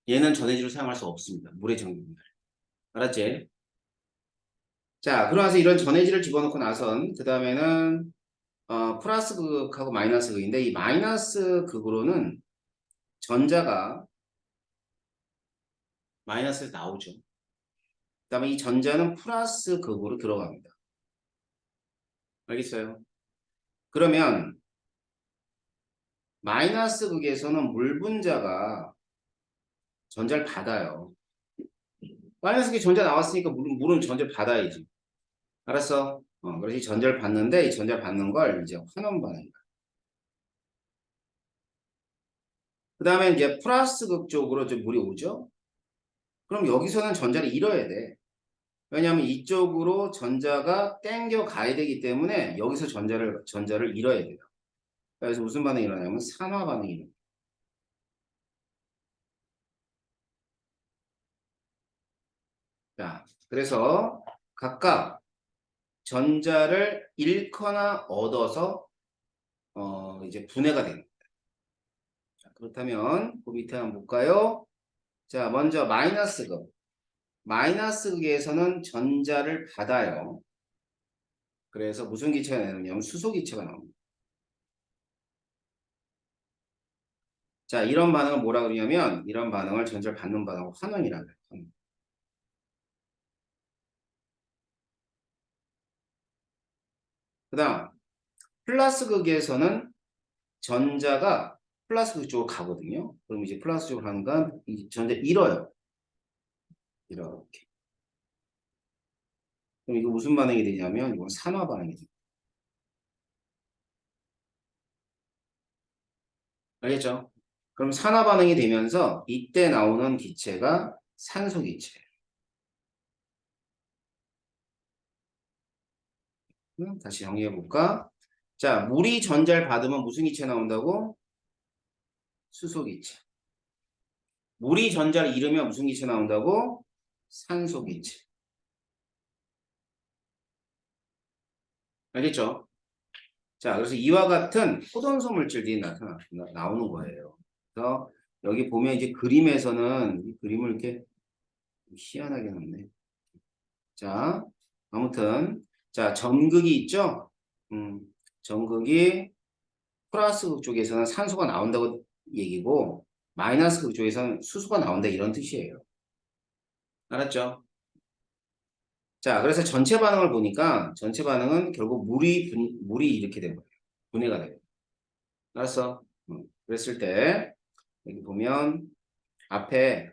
Speaker 1: 얘는 전해질로 사용할 수 없습니다. 물의 전기분해. 알았지? 자, 그러면서 이런 전해질을 집어넣고 나선 그 다음에는 플러스 극하고 마이너스 극인데 이 마이너스 극으로는 전자가 마이너스에서 나오죠. 그 다음에 이 전자는 플러스 극으로 들어갑니다. 알겠어요? 그러면 마이너스 극에서는 물 분자가 전자를 받아요. 마이너스 극에 전자 나왔으니까 물은 전자를 받아야지. 알았어? 그래서 이 전자를 받는데 이 전자를 받는 걸 이제 환원 반응이다. 그 다음에 이제 플러스 극 쪽으로 좀 물이 오죠? 그럼 여기서는 전자를 잃어야 돼. 왜냐하면 이쪽으로 전자가 땡겨 가야 되기 때문에 여기서 전자를 잃어야 돼요. 그래서 무슨 반응이 일어나냐면 산화 반응이 일어나요. 자, 그래서 각각 전자를 잃거나 얻어서 이제 분해가 됩니다. 자, 그렇다면 그 밑에 한번 볼까요? 자, 먼저 마이너스 극. 마이너스 극에서는 전자를 받아요. 그래서 무슨 기체가 나오냐면 수소 기체가 나옵니다. 자, 이런 반응을 뭐라 그러냐면 이런 반응을 전자를 받는 반응을 환원이라고 해요. 그 다음 플러스 극에서는 전자가 플러스 극 쪽으로 가거든요. 그럼 이제 플러스 쪽으로 가는 건 이 전자 잃어요. 이렇게. 그럼 이거 무슨 반응이 되냐면 이건 산화 반응이 돼요. 알겠죠? 그럼 산화 반응이 되면서 이때 나오는 기체가 산소 기체. 다시 정리해 볼까? 자, 물이 전자를 받으면 무슨 기체 나온다고? 수소 기체. 물이 전자를 잃으면 무슨 기체 나온다고? 산소 기체. 알겠죠? 자, 그래서 이와 같은 포동소 물질들이 나오는 거예요. 그래서 여기 보면 이제 그림에서는 이 그림을 이렇게 희한하게 놓네. 자, 아무튼 자, 전극이 있죠? 전극이 플러스 극 쪽에서는 산소가 나온다고 얘기고 마이너스 극 쪽에서는 수소가 나온다 이런 뜻이에요. 알았죠? 자, 그래서 전체 반응을 보니까 전체 반응은 결국 물이 이렇게 된 거예요. 분해가 돼요. 알았어? 그랬을 때 여기 보면 앞에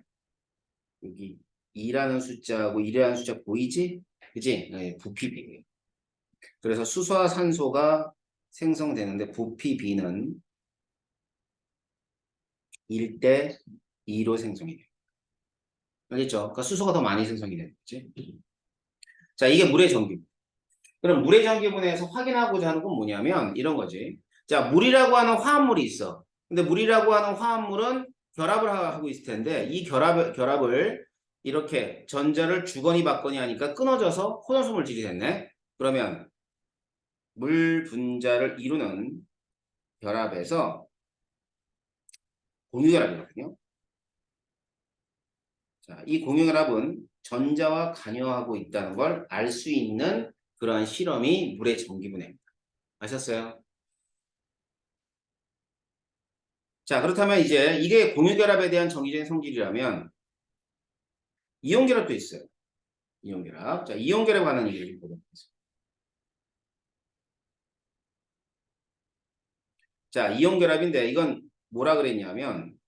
Speaker 1: 여기 2라는 숫자하고 1이라는 숫자 보이지? 그지? 네, 부피 비례. 그래서 수소와 산소가 생성되는데 부피 B는 1대 2로 생성이 돼요. 알겠죠? 그러니까 수소가 더 많이 생성이 되는 거지. 자, 이게 물의 전기분. 그럼 물의 전기분해에서 확인하고자 하는 건 뭐냐면 이런 거지. 자, 물이라고 하는 화합물이 있어. 근데 물이라고 하는 화합물은 결합을 하고 있을 텐데 이 결합을 이렇게 전자를 주거니 받거니 하니까 끊어져서 혼합소 물질이 됐네. 그러면 물 분자를 이루는 결합에서 공유결합이거든요. 자, 이 공유결합은 전자와 관여하고 있다는 걸 알 수 있는 그러한 실험이 물의 전기분해입니다. 아셨어요? 자, 그렇다면 이제 이게 공유결합에 대한 정기적인 성질이라면 이온결합도 있어요. 이온결합. 자, 이온결합에 관한 얘기를 좀 보도록 하겠습니다. 자, 이온결합인데 이건 뭐라 그랬냐면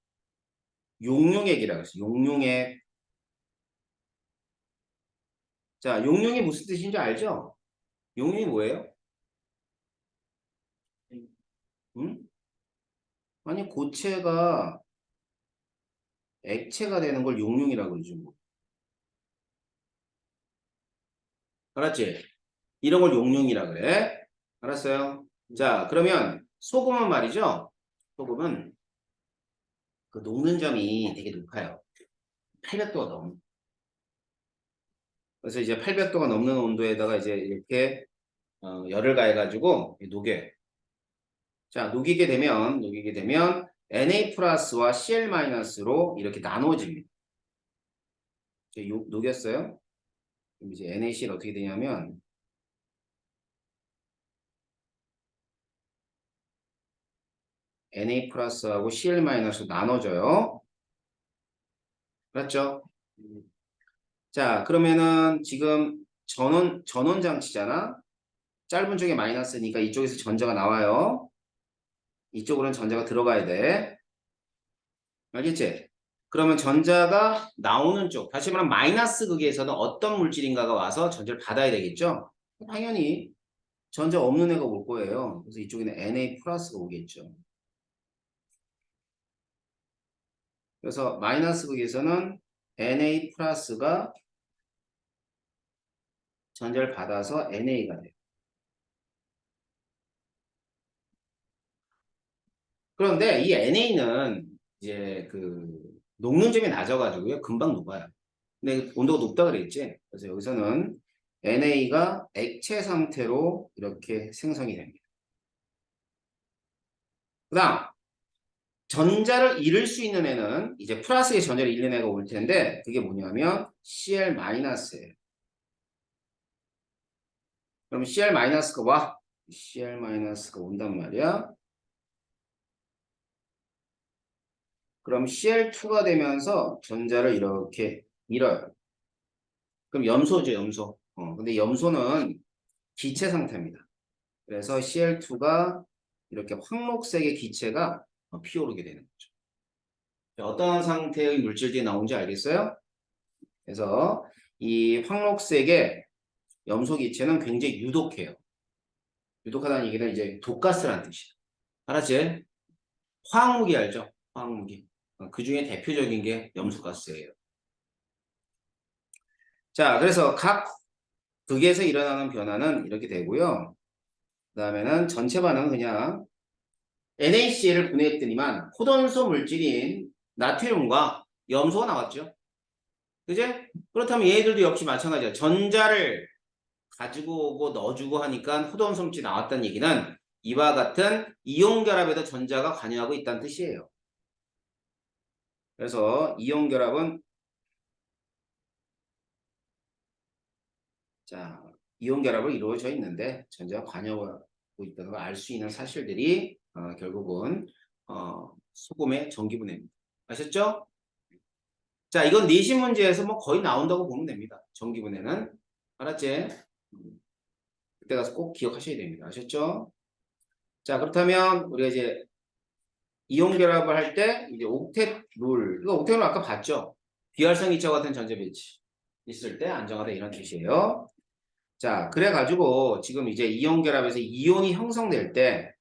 Speaker 1: 용융액이라고 했어요. 용융액. 자, 용융이 무슨 뜻인지 알죠? 용융이 뭐예요? 응? 아니, 고체가 액체가 되는 걸 용융이라고 그러죠. 뭐. 알았지? 이런 걸 용융이라 그래. 알았어요? 자, 그러면 소금은 말이죠. 소금은 그 녹는 점이 되게 높아요. 800도가 넘. 그래서 이제 800도가 넘는 온도에다가 이제 이렇게 열을 가해가지고 녹여요. 자, 녹이게 되면 Na 플러스와 Cl 마이너스로 이렇게 나눠집니다. 이제 녹였어요. 그럼 이제 NaCl 어떻게 되냐면 Na 플러스하고 Cl 마이너스 나눠져요. 맞죠? 자, 그러면은 지금 전원 장치잖아. 짧은 쪽에 마이너스니까 이쪽에서 전자가 나와요. 이쪽으로는 전자가 들어가야 돼. 알겠지? 그러면 전자가 나오는 쪽, 다시 말하면 마이너스 극에서는 어떤 물질인가가 와서 전자를 받아야 되겠죠? 당연히 전자 없는 애가 올 거예요. 그래서 이쪽에는 Na 플러스가 오겠죠. 그래서 마이너스 극에서는 Na 플러스가 전자를 받아서 Na가 돼요. 그런데 이 NA는 이제 그 녹는 점이 낮아가지고요. 금방 녹아요. 근데 온도가 높다 그랬지. 그래서 여기서는 NA가 액체 상태로 이렇게 생성이 됩니다. 그 다음 전자를 잃을 수 있는 애는 이제 플러스의 전자를 잃는 애가 올 텐데 그게 뭐냐면 Cl-예요. 그럼 Cl-가 와. Cl-가 온단 말이야. 그럼 Cl2가 되면서 전자를 이렇게 잃어요. 그럼 염소죠, 염소. 근데 염소는 기체 상태입니다. 그래서 Cl2가 이렇게 황록색의 기체가 피어오르게 되는 거죠. 어떤 상태의 물질들이 나오는지 알겠어요? 그래서 이 황록색의 염소 기체는 굉장히 유독해요. 유독하다는 얘기는 이제 독가스라는 뜻이에요. 알았지? 화학무기 알죠? 화학무기. 그 중에 대표적인 게 염소가스예요. 자, 그래서 각 극에서 일어나는 변화는 이렇게 되고요. 그 다음에는 전체 반응은 그냥 NaCl을 분해했더니만 호돈소 물질인 나트륨과 염소가 나왔죠. 그제? 그렇다면 얘들도 역시 마찬가지야. 전자를 가지고 오고 넣어주고 하니까 호돈소 물질이 나왔다는 얘기는 이와 같은 이온 결합에도 전자가 관여하고 있다는 뜻이에요. 그래서 이온 결합은 자, 이온 결합을 이루어져 있는데 전자가 관여하고 있다는 걸 알 수 있는 사실들이 결국은 소금의 전기분해입니다. 아셨죠? 자, 이건 내신 문제에서 뭐 거의 나온다고 보면 됩니다. 전기분해는. 알았지? 그때 가서 꼭 기억하셔야 됩니다. 아셨죠? 자, 그렇다면 우리가 이제 이온 결합을 할 때 이제 옥텟 룰. 이거 옥텟 룰 아까 봤죠? 비활성 이차 같은 전자 배치 있을 때 안정하다 이런 뜻이에요. 자, 그래가지고 지금 이제 이온 결합에서 이온이 형성될 때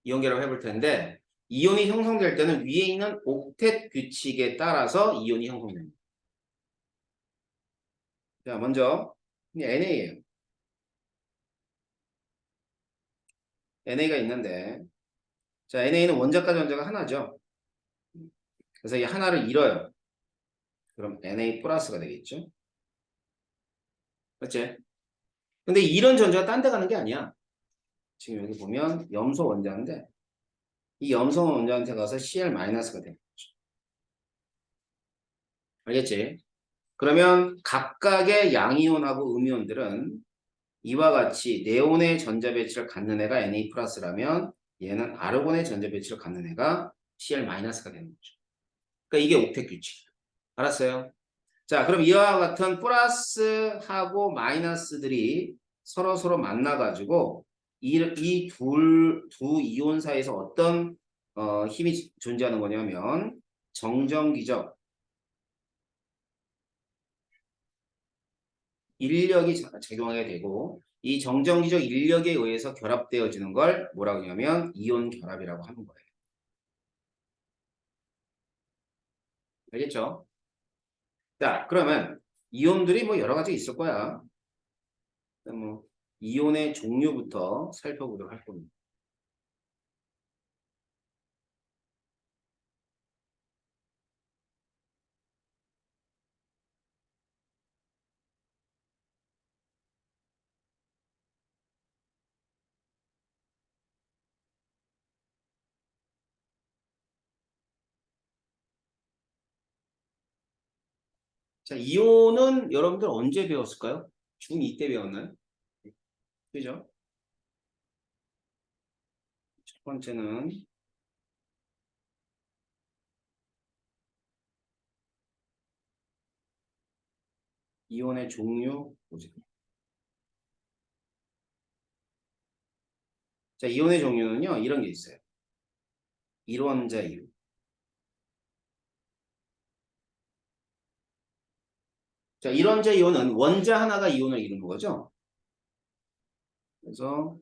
Speaker 1: 이온 결합 해볼 텐데 이온이 형성될 때는 위에 있는 옥텟 규칙에 따라서 이온이 형성됩니다. 자, 먼저 NA예요. NA가 있는데 자, NA는 원자과 전자가 하나죠. 그래서 이 하나를 잃어요. 그럼 Na 플러스가 되겠죠. 그렇지? 근데 이런 전자가 딴 데 가는 게 아니야. 지금 여기 보면 염소 원자인데 이 염소 원자한테 가서 Cl 마이너스가 되는 거죠. 알겠지? 그러면 각각의 양이온하고 음이온들은 이와 같이 네온의 전자 배치를 갖는 애가 Na 플러스라면 얘는 아르곤의 전자 배치를 갖는 애가 Cl 마이너스가 되는 거죠. 그러니까 이게 옥텟 규칙이야. 알았어요? 자, 그럼 이와 같은 플러스하고 마이너스들이 서로 만나가지고 두 이온 사이에서 어떤 힘이 존재하는 거냐면 정전기적 인력이 작용하게 되고 이 정전기적 인력에 의해서 결합되어지는 걸 뭐라고 하냐면 이온 결합이라고 하는 거예요. 알겠죠? 자, 그러면 이온들이 뭐 여러 가지 있을 거야. 뭐 이온의 종류부터 살펴보도록 할 겁니다. 자, 이온은 여러분들 언제 배웠을까요? 중2 때 배웠나요? 그죠? 첫 번째는 이온의 종류 보세요. 자, 이온의 종류는요, 이런 게 있어요. 일원자 이온. 자, 일원자 이온은 원자 하나가 이온을 이루는 거죠. 그래서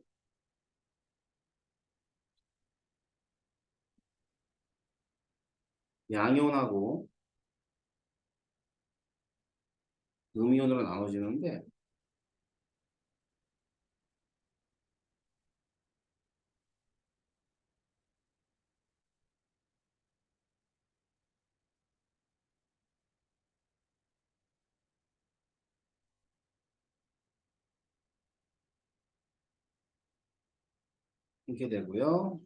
Speaker 1: 양이온하고 음이온으로 나눠지는데 이렇게 되고요.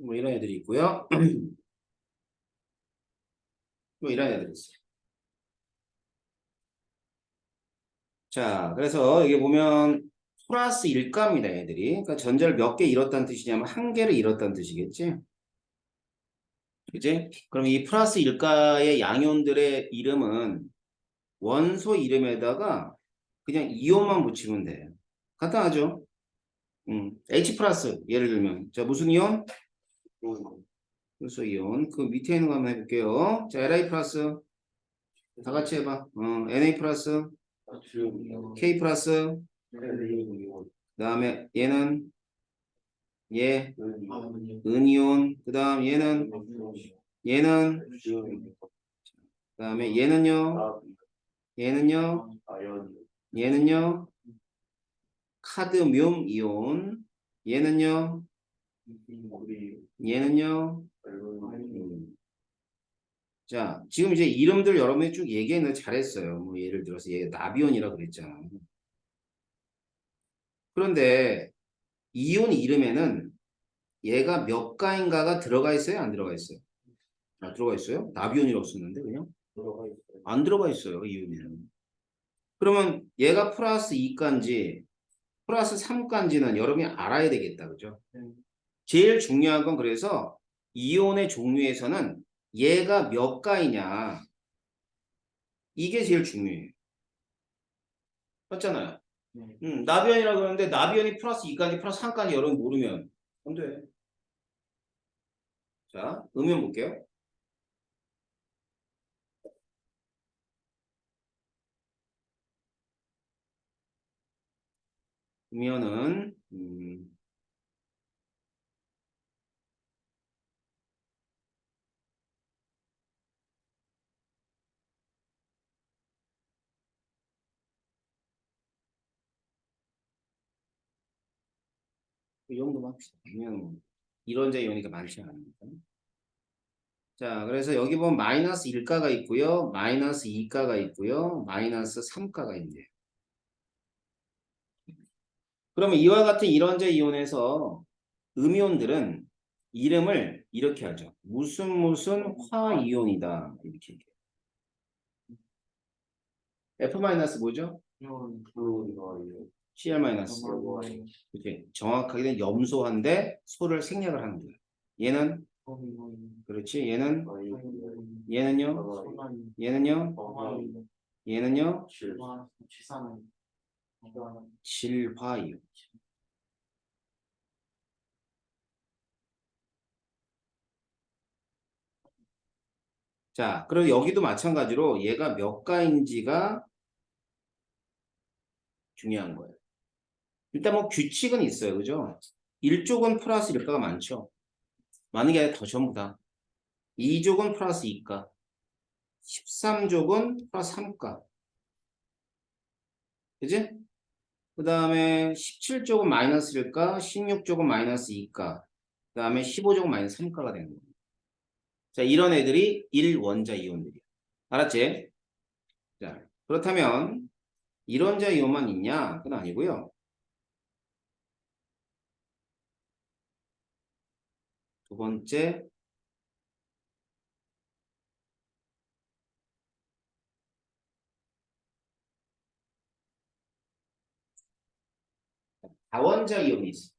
Speaker 1: 뭐 이런 애들이 있고요. 뭐 이런 애들이 있어요. 자, 그래서 여기 보면 플러스 일가입니다, 얘들이. 그러니까 전자를 몇 개 잃었다는 뜻이냐면 한 개를 잃었다는 뜻이겠지. 그지? 그럼 이 플러스 일가의 양이온들의 이름은 원소 이름에다가 그냥 이온만 붙이면 돼요. 간단하죠? H 플러스 예를 들면 자 무슨 이온? 요소 이온. 그 밑에 있는 거 한번 해볼게요. 자 Li 플러스 다 같이 해봐. Na 플러스 K 플러스 그 다음에 얘는 얘 은이온 그 다음 얘는 그 다음에 얘는요 얘는요 카드뮴 이온 얘는요 얘는요 자 지금 이제 이름들 여러분이 쭉 얘기했는데 잘했어요. 뭐 예를 들어서 얘 나비온이라고 그랬잖아. 그런데 이온 이름에는 얘가 몇 가인가가 들어가 있어요? 안 들어가 있어요? 아, 들어가 있어요? 나비온이라고 썼는데 그냥? 안 들어가 있어요. 이온에는. 그러면 얘가 플러스 2가인지 플러스 3가인지는 여러분이 알아야 되겠다. 그죠? 제일 중요한 건 그래서 이온의 종류에서는 얘가 몇 가이냐 이게 제일 중요해요. 맞잖아요. 나비온이라고 그러는데 나비온이 플러스 2가인지 플러스 3가인지 여러분 모르면 안 돼. 자, 음연 볼게요. 음연은 이 정도만 합시다. 음연은 이론자 이온이가 많지 않으니까. 자, 그래서 여기 보면 마이너스 1가가 있고요. 마이너스 2가가 있고요. 마이너스 3가가 있네요. 그러면 이와 같은 이론자 이온에서 음이온들은 이름을 이렇게 하죠. 무슨 무슨 화이온이다. 이렇게 얘기해요. F 마이너스 뭐죠?
Speaker 2: 이건 이거
Speaker 1: Cl 마이너스. 이렇게 정확하게는 염소한데 소를 생략을 하는 거예요. 얘는 그렇지. 얘는요. 얘는요. 얘는요. 질화이온. 자, 그리고 여기도 마찬가지로 얘가 몇 가인지가 중요한 거예요. 일단 뭐 규칙은 있어요. 그죠? 1족은 플러스 1가가 많죠. 많은 게 아니라 더 전부 다. 2족은 플러스 2가. 13족은 플러스 3가. 그지? 그 다음에 17족은 마이너스 1가, 16족은 마이너스 2가. 그 다음에 15족은 마이너스 3가가 되는 거예요. 자, 이런 애들이 1원자 이온들이야. 알았지? 자, 그렇다면 1원자 이온만 있냐? 그건 아니고요. 두 번째, 다원자 이온이 있어.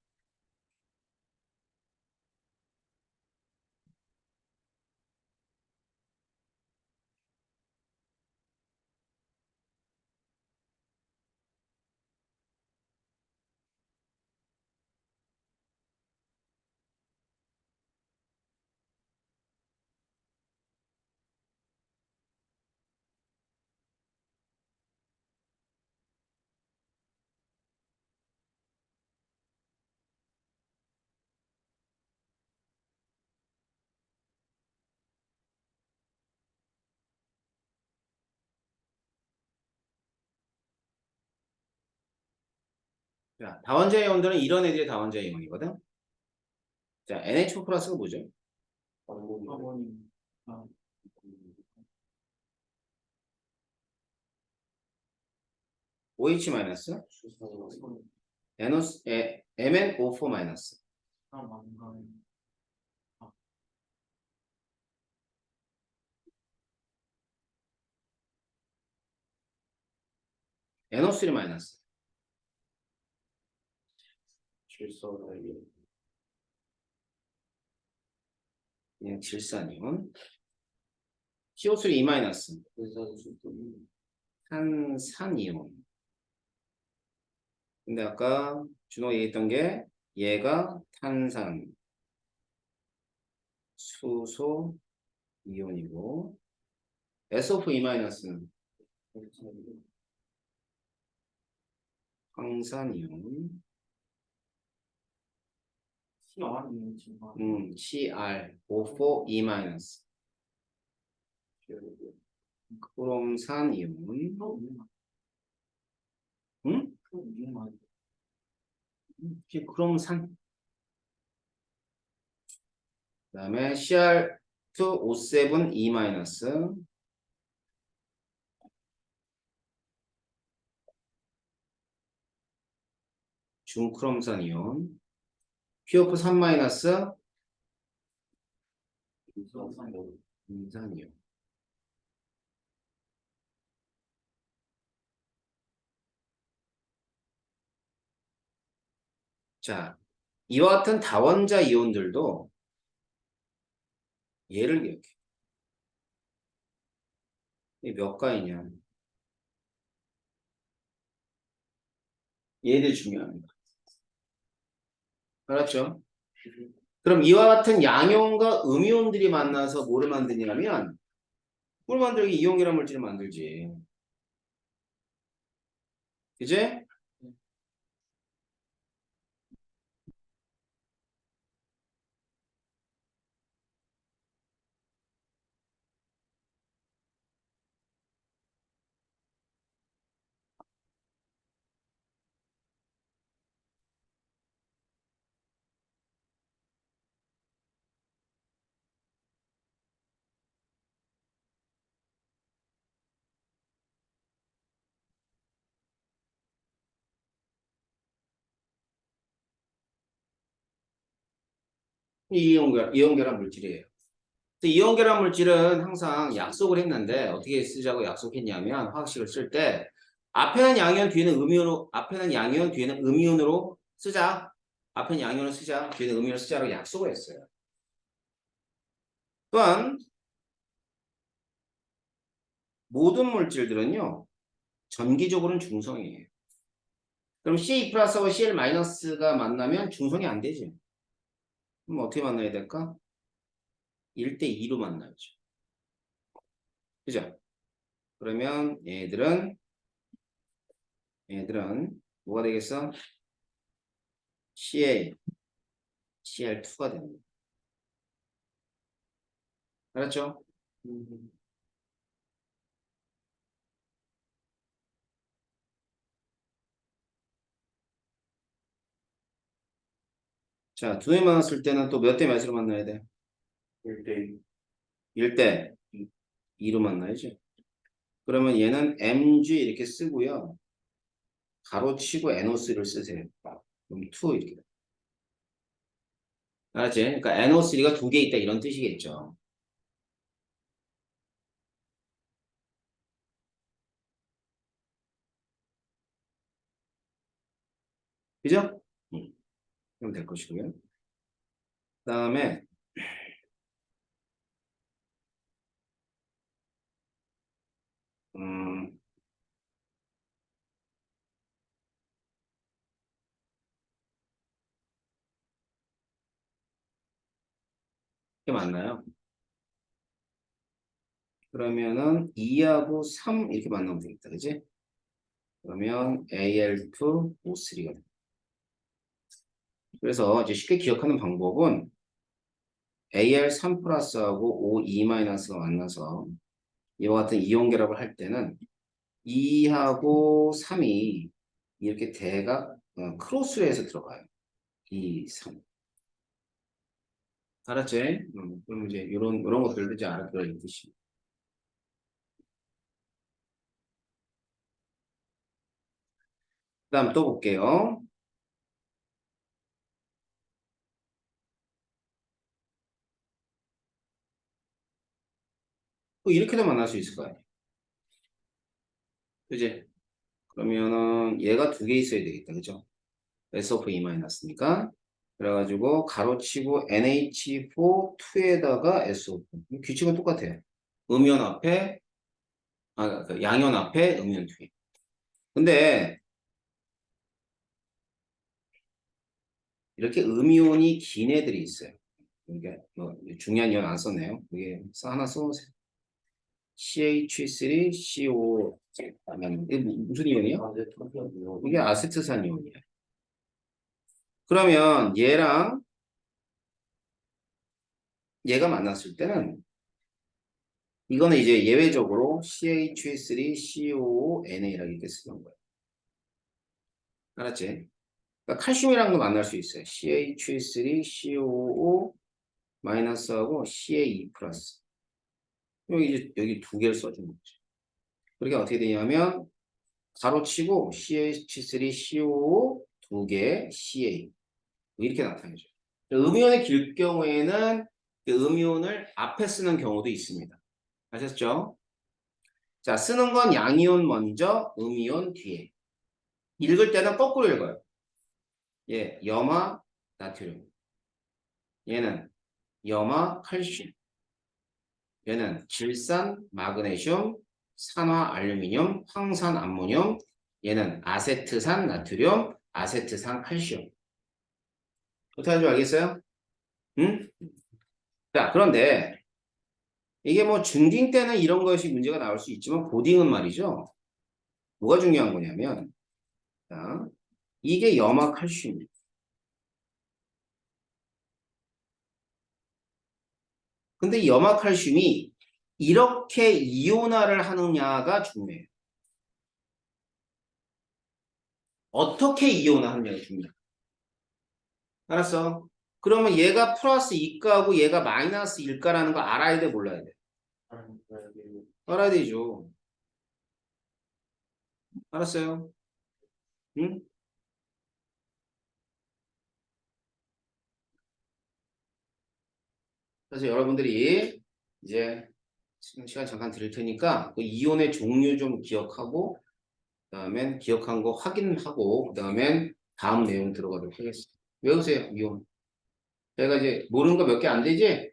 Speaker 1: 자, 다원자 이온들은 이런 애들이 다원자 이온이거든. 자, NH4 플러스가 뭐죠? OH 마이너스, MnO4 마이너스. NO3 마이너스. 그냥 질산이온. CO3 2 마이너스. 탄산이온. 근데 아까 준호가 얘기했던 게 얘가 탄산, 수소 이온이고 SO4 2 마이너스는 황산이온. CrO4 2 마이너스. 크롬산 이온. 응? 크롬산. 그 다음에 Cr2O7 2 마이너스. 중크롬산 이온. PO4 3 마이너스. 인산 이온. 자, 이와 같은 다원자 이온들도 얘를 기억해. 이게 몇 가이냐? 얘들 중요합니다. 알았죠? 그럼 이와 같은 양이온과 음이온들이 만나서 뭐를 만드냐면 뭘 만들기 이온이라는 물질을 만들지. 그제? 이온결합 물질이에요. 이온결합 물질은 항상 약속을 했는데 어떻게 쓰자고 약속했냐면 화학식을 쓸 때 앞에는 양이온 뒤에는 음이온으로 앞에는 양이온 뒤에는 음이온으로 쓰자. 앞에는 양이온을 쓰자. 뒤에는 음이온을 쓰자라고 약속을 했어요. 또한 모든 물질들은요. 전기적으로는 중성이에요. 그럼 C 플러스하고 Cl 마이너스가 만나면 중성이 안 되지. 그럼 어떻게 만나야 될까? 1대 2로 만나야죠. 그죠? 그러면 얘들은 뭐가 되겠어? CA, CL2가 됩니다. 알았죠? 자, 두 개 만났을 때는 또 몇 대 몇으로 만나야 돼?
Speaker 2: 1대
Speaker 1: 1대 2로 만나야죠. 그러면 얘는 MG 이렇게 쓰고요. 가로치고 NO3를 쓰세요. 그럼 2 이렇게 돼. 알았지? 그러니까 NO3가 두 개 있다 이런 뜻이겠죠. 그죠? 그럼 될 것이고요. 그다음에 음, 이게 맞나요? 그러면은 2하고 3 이렇게 만나면 되겠다. 그지? 그러면 Al2, O3가 돼. 그래서 이제 쉽게 기억하는 방법은 Al3 플러스하고 O2 마이너스가 만나서 이와 같은 이온 결합을 할 때는 2하고 3이 이렇게 대각 크로스로 해서 들어가요. 2, 3. 알았지? 그럼 이제 이런 것들도 이제 알아들어 있듯이. 그 다음 또 볼게요. 또 이렇게도 만날 수 있을 거 아니에요. 그지? 그러면은 얘가 두 개 있어야 되겠다. 그죠? SO2-니까. 그래가지고 가로치고 NH4 2에다가 SO4. 규칙은 똑같아요. 음이온 앞에, 그 양이온 앞에 음이온 뒤에. 근데 이렇게 음이온이 긴 애들이 있어요. 이게 뭐 중요한 이온 안 썼네요. 이게 하나 써보세요. CH3CO 하면 이게 무슨 이온이야? 이게 아세트산 이온이야. 그러면 얘랑 얘가 만났을 때는 이거는 이제 예외적으로 CH3CONA라고 이렇게 쓰는 거예요. 알았지? 그러니까 칼슘이랑도 만날 수 있어요. CH3COO 마이너스하고 CA2 플러스. 여기 두 개를 써주는 거죠. 그렇게 어떻게 되냐면 가로치고 CH3COO 두 개 CA 이렇게 나타내죠. 음이온이 길 경우에는 그 음이온을 앞에 쓰는 경우도 있습니다. 아셨죠? 자, 쓰는 건 양이온 먼저, 음이온 뒤에. 읽을 때는 거꾸로 읽어요. 예, 염화, 나트륨. 얘는 염화, 칼슘. 얘는 질산, 마그네슘, 산화, 알루미늄, 황산, 암모늄. 얘는 아세트산, 나트륨, 아세트산, 칼슘. 어떻게 하는지 알겠어요? 응? 자, 그런데 이게 뭐 중딩 때는 이런 것이 문제가 나올 수 있지만 고딩은 말이죠. 뭐가 중요한 거냐면, 자, 이게 염화 칼슘. 근데 염화 칼슘이 이렇게 이온화를 하느냐가 중요해요. 어떻게 이온화하느냐가 중요해요. 알았어? 그러면 얘가 플러스 2가고 얘가 마이너스 1가라는 거 알아야 돼, 몰라야 돼? 알아야 되죠. 알았어요? 응? 그래서 여러분들이 이제 시간 잠깐 드릴 테니까 그 이온의 종류 좀 기억하고 그다음엔 기억한 거 확인하고 그다음엔 다음 내용 들어가도록 하겠습니다. 외우세요. 이온. 제가 이제 모르는 거 몇 개 안 되지?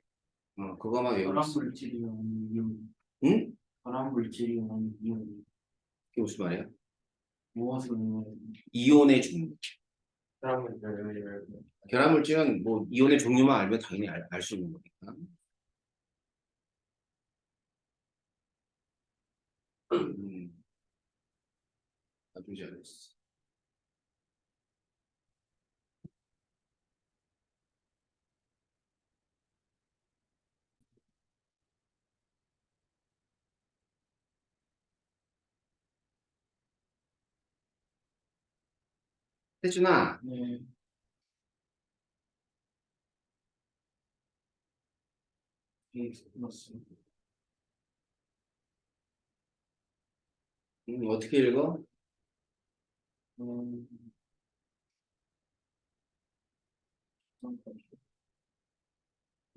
Speaker 1: 그거만 외우고
Speaker 2: 결합
Speaker 1: 있어.
Speaker 2: 물질이면 이온,
Speaker 1: 응?
Speaker 2: 결합 물질이면 이온,
Speaker 1: 그게 무슨 말이야?
Speaker 2: 무엇을 이온,
Speaker 1: 이온의 종류.
Speaker 2: 결합 물질,
Speaker 1: 결합물질은 뭐 이온의 종류만 알면 당연히 알 수 있는 거니까. 아주 잘했어. 태준아,
Speaker 2: 네, 맞습니다.
Speaker 1: 어떻게 읽어?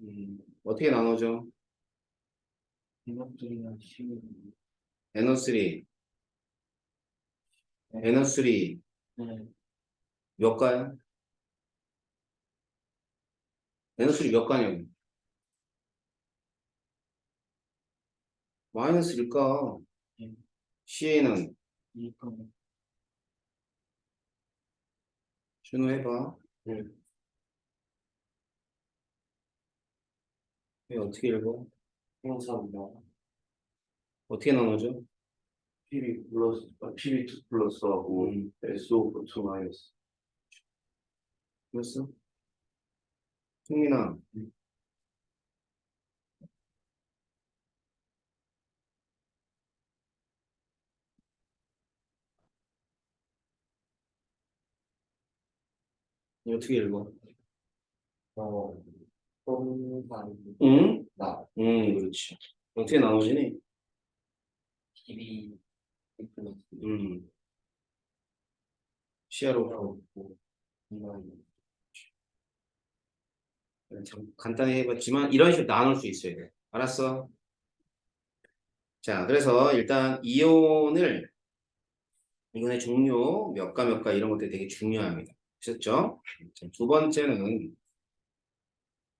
Speaker 2: 음,
Speaker 1: 어떻게 나눠져?
Speaker 2: 이것들이나 시간,
Speaker 1: NO3, NO3
Speaker 2: 네,
Speaker 1: 몇 가야? NO3 몇 가냐고? 마이너스 1가.
Speaker 2: 네,
Speaker 1: CA는
Speaker 2: 이거,
Speaker 1: 준호해봐.
Speaker 2: 네,
Speaker 1: 왜 어떻게 읽어?
Speaker 2: 형사입니다.
Speaker 1: 어떻게 나눠져?
Speaker 2: PB2 플러스하고 SO2 마이너스.
Speaker 1: 그랬어? 승민아, 너 어떻게 읽어?
Speaker 2: 어, 형사,
Speaker 1: 응?
Speaker 2: 나,
Speaker 1: 그렇지. 어떻게 나눠지니?
Speaker 2: PB2 플러스,
Speaker 1: 음, 시야로
Speaker 2: 하고, 이만,
Speaker 1: 참 간단히 해봤지만 이런 식으로 나눌 수 있어야 돼. 알았어? 자, 그래서 일단 이온의 종류 몇 가 이런 것들이 되게 중요합니다. 아셨죠? 자, 두 번째는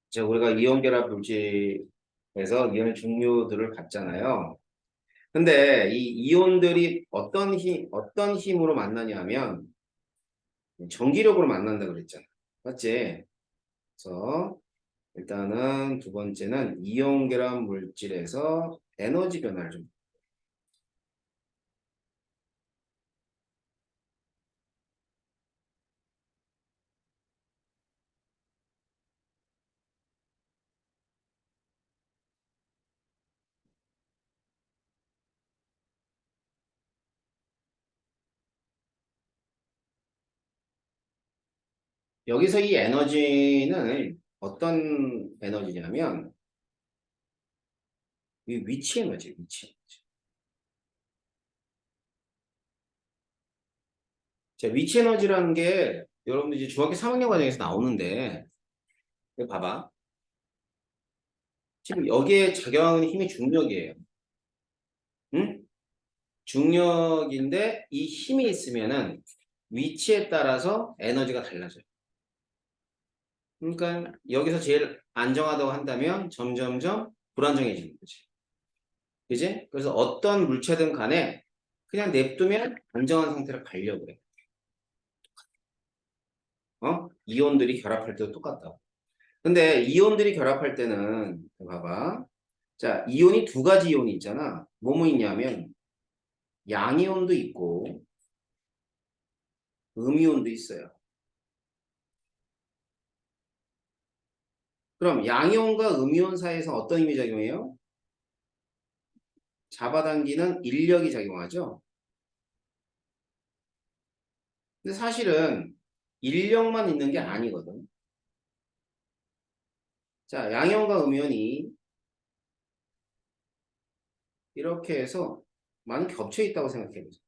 Speaker 1: 자, 우리가 이온 결합 물질에서 이온의 종류들을 봤잖아요. 근데 이 이온들이 어떤 힘으로 만나냐면 전기력으로 만난다 그랬잖아. 맞지? 그래서 일단은 두 번째는 이온 결합 물질에서 에너지 변화를 좀 여기서 이 에너지는 어떤 에너지냐면 이 위치 에너지, 위치 에너지. 자, 위치 에너지라는 게 여러분들 이제 중학교 3학년 과정에서 나오는데 이거 봐봐. 지금 여기에 작용하는 힘이 중력이에요. 응? 중력인데 이 힘이 있으면은 위치에 따라서 에너지가 달라져요. 그러니까 여기서 제일 안정하다고 한다면 점점점 불안정해지는 거지. 그지? 그래서 어떤 물체든 간에 그냥 냅두면 안정한 상태로 가려고 그래. 이온들이 결합할 때도 똑같다고. 근데 이온들이 결합할 때는 봐봐. 자, 이온이 두 가지 이온이 있잖아. 뭐뭐 있냐면 양이온도 있고 음이온도 있어요. 그럼 양이온과 음이온 사이에서 어떤 힘이 작용해요? 잡아당기는 인력이 작용하죠. 근데 사실은 인력만 있는 게 아니거든. 자, 양이온과 음이온이 이렇게 해서 많이 겹쳐 있다고 생각해 보세요.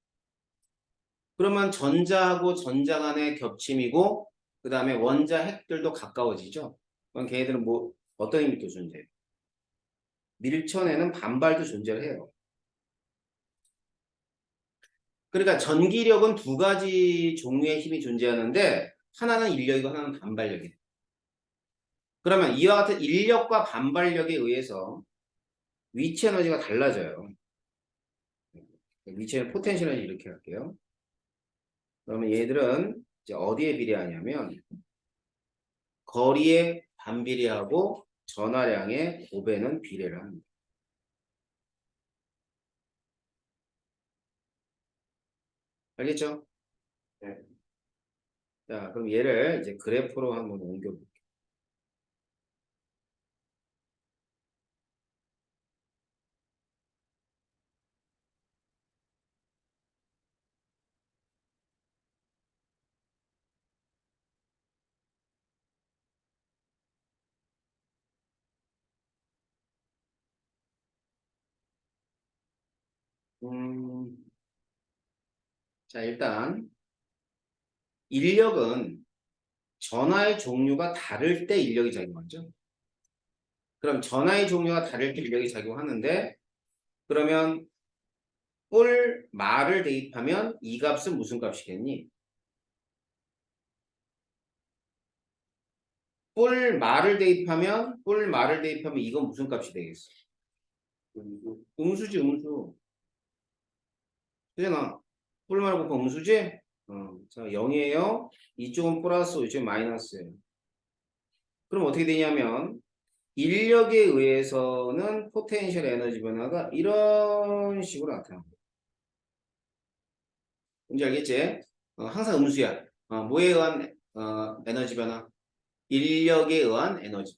Speaker 1: 그러면 전자하고 전자 간의 겹침이고 그 다음에 원자 핵들도 가까워지죠. 그럼 걔네들은 뭐 어떤 힘이 또 존재해요? 밀천에는 반발도 존재를 해요. 그러니까 전기력은 두 가지 종류의 힘이 존재하는데 하나는 인력이고 하나는 반발력이에요. 그러면 이와 같은 인력과 반발력에 의해서 위치 에너지가 달라져요. 위치 에너지 포텐셜 에너지 이렇게 할게요. 그러면 얘들은 이제 어디에 비례하냐면 거리에 반비례하고 전하량의 곱에는 비례를 합니다. 알겠죠?
Speaker 2: 네.
Speaker 1: 자, 그럼 얘를 이제 그래프로 한번 옮겨볼게요. 음, 자, 일단 인력은 전하의 종류가 다를 때 인력이 작용하죠. 그럼 전하의 종류가 다를 때 인력이 작용하는데 그러면 뿔 말을 대입하면 이 값은 무슨 값이겠니? 뿔 말을 대입하면 이건 무슨 값이 되겠어? 음수지 음수. 그잖아. 뿔 말고 그 음수지? 자 0이에요. 이쪽은 플러스 이쪽은 마이너스예요. 그럼 어떻게 되냐면 인력에 의해서는 포텐셜 에너지 변화가 이런 식으로 나타납니다. 뭔지 알겠지? 항상 음수야. 뭐에 의한 에너지 변화? 인력에 의한 에너지.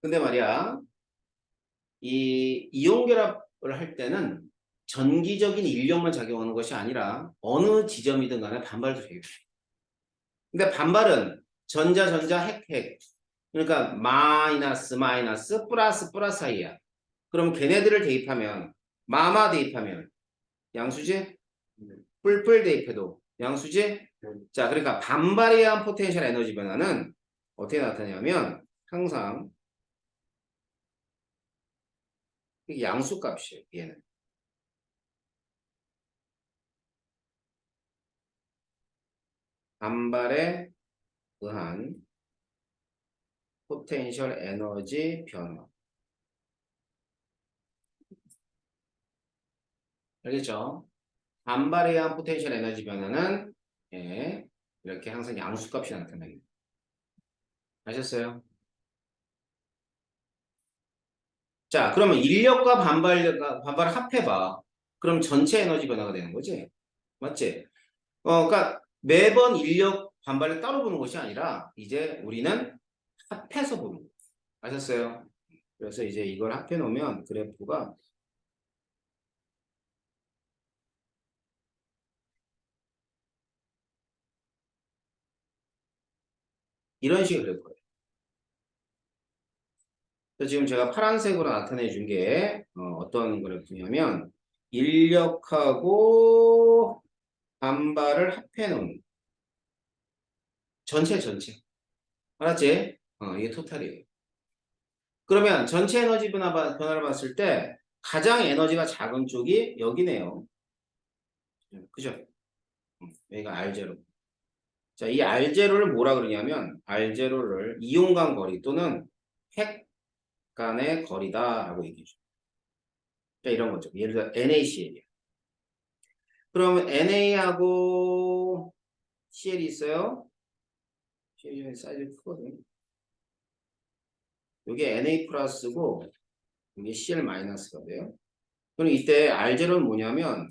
Speaker 1: 근데 말이야, 이 이온 결합을 할 때는 전기적인 인력만 작용하는 것이 아니라 어느 지점이든 간에 반발도 작용해. 근데 반발은 전자, 전자, 핵, 핵. 그러니까 마이너스, 마이너스, 플러스, 플러스 사이야. 그럼 걔네들을 대입하면 마마 대입하면 양수지?
Speaker 2: 네.
Speaker 1: 뿔뿔 대입해도 양수지? 자, 그러니까 반발에 의한 포텐셜 에너지 변화는 어떻게 나타나냐면 항상 이게 양수값이에요. 얘는. 반발에 의한 포텐셜 에너지 변화. 알겠죠? 반발에 의한 포텐셜 에너지 변화는 예, 이렇게 항상 양수값이 나타납니다. 아셨어요? 자, 그러면 인력과 반발을 합해봐. 그럼 전체 에너지 변화가 되는 거지? 맞지? 그러니까 매번 인력 반발을 따로 보는 것이 아니라 이제 우리는 합해서 보는 거예요. 아셨어요? 그래서 이제 이걸 합해 놓으면 그래프가 이런 식으로 될 거예요. 그래서 지금 제가 파란색으로 나타내 준 게 어떤 그래프냐면 인력하고 반발을 합해 놓은 전체. 알았지? 이게 토탈이에요. 그러면 전체 에너지 변화를 봤을 때 가장 에너지가 작은 쪽이 여기네요. 그죠? 여기가 R0. 자, 이 R0를 뭐라 그러냐면 R0를 이온 간 거리 또는 핵 간의 거리다라고 얘기해줘. 자, 이런 거죠. 예를 들어 NaCl이야. 그러면 NA하고 CL이 있어요. CL이 사이즈 크거든. 이게 NA 플러스고 이게 CL 마이너스가 돼요. 그럼 이때 R0는 뭐냐면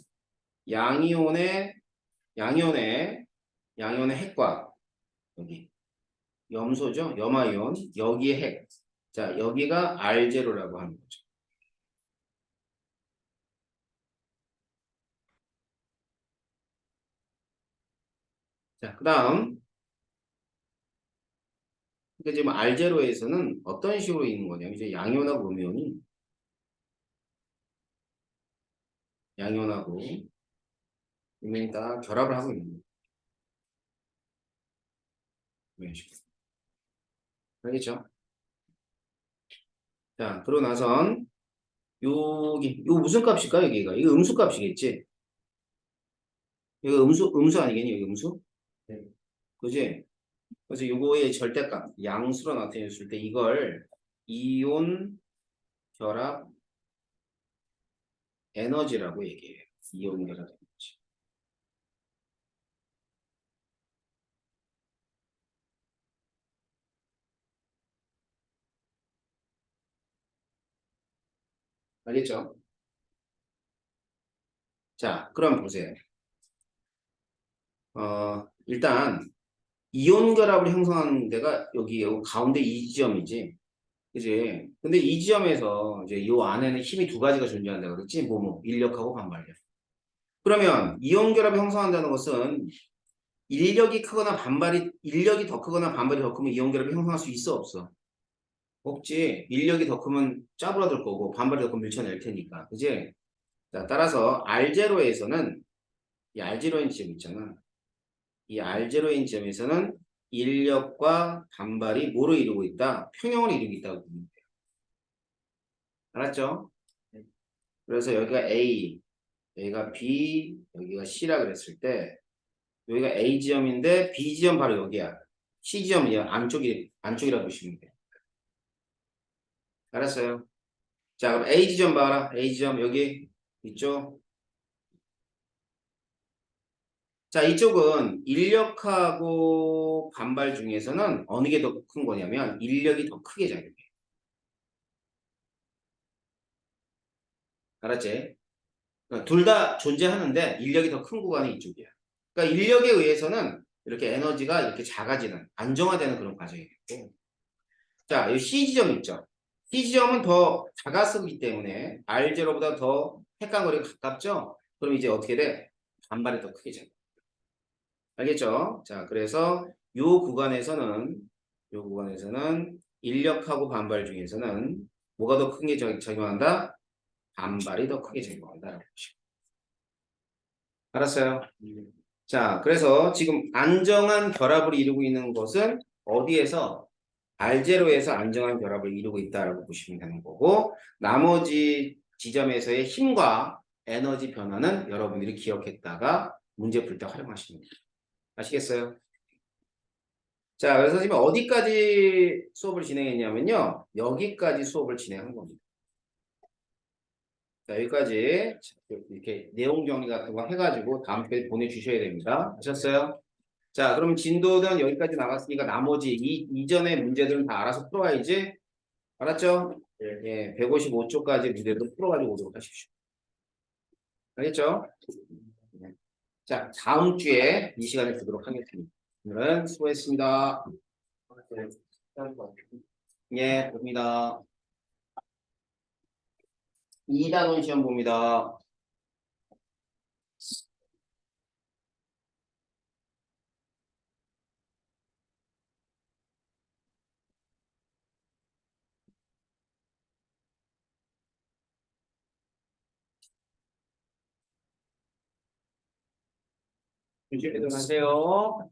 Speaker 1: 양이온의 양이온의 양이온의 핵과 여기 염소죠. 염화이온 여기에 핵. 자, 여기가 R0라고 하는 거죠. 자, 그다음 그러니까 지금 알제로에서는 어떤 식으로 있는 거냐면 이제 양이온하고 음이온이 양이온하고 음이온이 딱 결합을 하고 있는 거예요. 이런 식으로. 알겠죠? 자, 그러고 나선 여기 요 무슨 값일까 여기가? 이거 음수 값이겠지? 이거 음수 아니겠니? 여기 음수?
Speaker 2: 네.
Speaker 1: 그지? 그래서 요거의 절대값 양수로 나타냈을 때 이걸 이온 결합 에너지라고 얘기해요. 이온 결합 에너지. 알겠죠? 자, 그럼 보세요. 일단 이온 결합을 형성하는 데가 여기 가운데 이 지점이지. 그지? 근데 이 지점에서 이제 이 안에는 힘이 두 가지가 존재한다 그랬지? 인력하고 반발력. 그러면 이온 결합을 형성한다는 것은 인력이 더 크거나 반발이 더 크면 이온 결합을 형성할 수 있어, 없어? 없지. 인력이 더 크면 짜부라들 거고 반발이 더 크면 밀쳐낼 테니까. 그지? 자, 따라서 R0에서는 이 R0인 지점 있잖아. 이 R0인 지점에서는 인력과 반발이 뭐로 이루고 있다? 평형을 이루고 있다고 보면 돼요. 알았죠? 그래서 여기가 A, 여기가 B, 여기가 C라 그랬을 때 여기가 A 지점인데 B 지점 바로 여기야. C 지점은 안쪽이라 보시면 돼요. 알았어요? 자, 그럼 A 지점 봐라. A 지점 여기 있죠? 자, 이쪽은 인력하고 반발 중에서는 어느 게 더 큰 거냐면 인력이 더 크게 작용해. 알았지? 그러니까 둘 다 존재하는데 인력이 더 큰 구간이 이쪽이야. 그러니까 인력에 의해서는 이렇게 에너지가 이렇게 작아지는, 안정화되는 그런 과정이겠고. 자, 이 C 지점 있죠? C 지점은 더 작아서기 때문에 R0보다 더 획간거리가 가깝죠? 그럼 이제 어떻게 돼? 반발이 더 크게 작용. 알겠죠? 자, 그래서 요 구간에서는 인력하고 반발 중에서는 뭐가 더 크게 작용한다? 반발이 더 크게 작용한다. 알았어요? 자, 그래서 지금 안정한 결합을 이루고 있는 것은 어디에서? 알제로에서 안정한 결합을 이루고 있다라고 보시면 되는 거고, 나머지 지점에서의 힘과 에너지 변화는 여러분들이 기억했다가 문제 풀 때 활용하시면 돼요. 아시겠어요? 자, 그래서 지금 어디까지 수업을 진행했냐면요. 여기까지 수업을 진행한 겁니다. 자, 여기까지 이렇게 내용 정리 같은 거 해가지고 다음 주에 보내주셔야 됩니다. 아셨어요? 자, 그럼 진도는 여기까지 나갔으니까 나머지 이전의 문제들은 다 알아서 풀어와야지. 알았죠? 예, 155초까지 문제도 풀어가지고 오도록 하십시오. 알겠죠? 네. 자, 다음 주에 이 시간에 보도록 하겠습니다. 오늘은 수고했습니다. 예, 봅니다. 2단원 시험 봅니다. 준비들 하세요.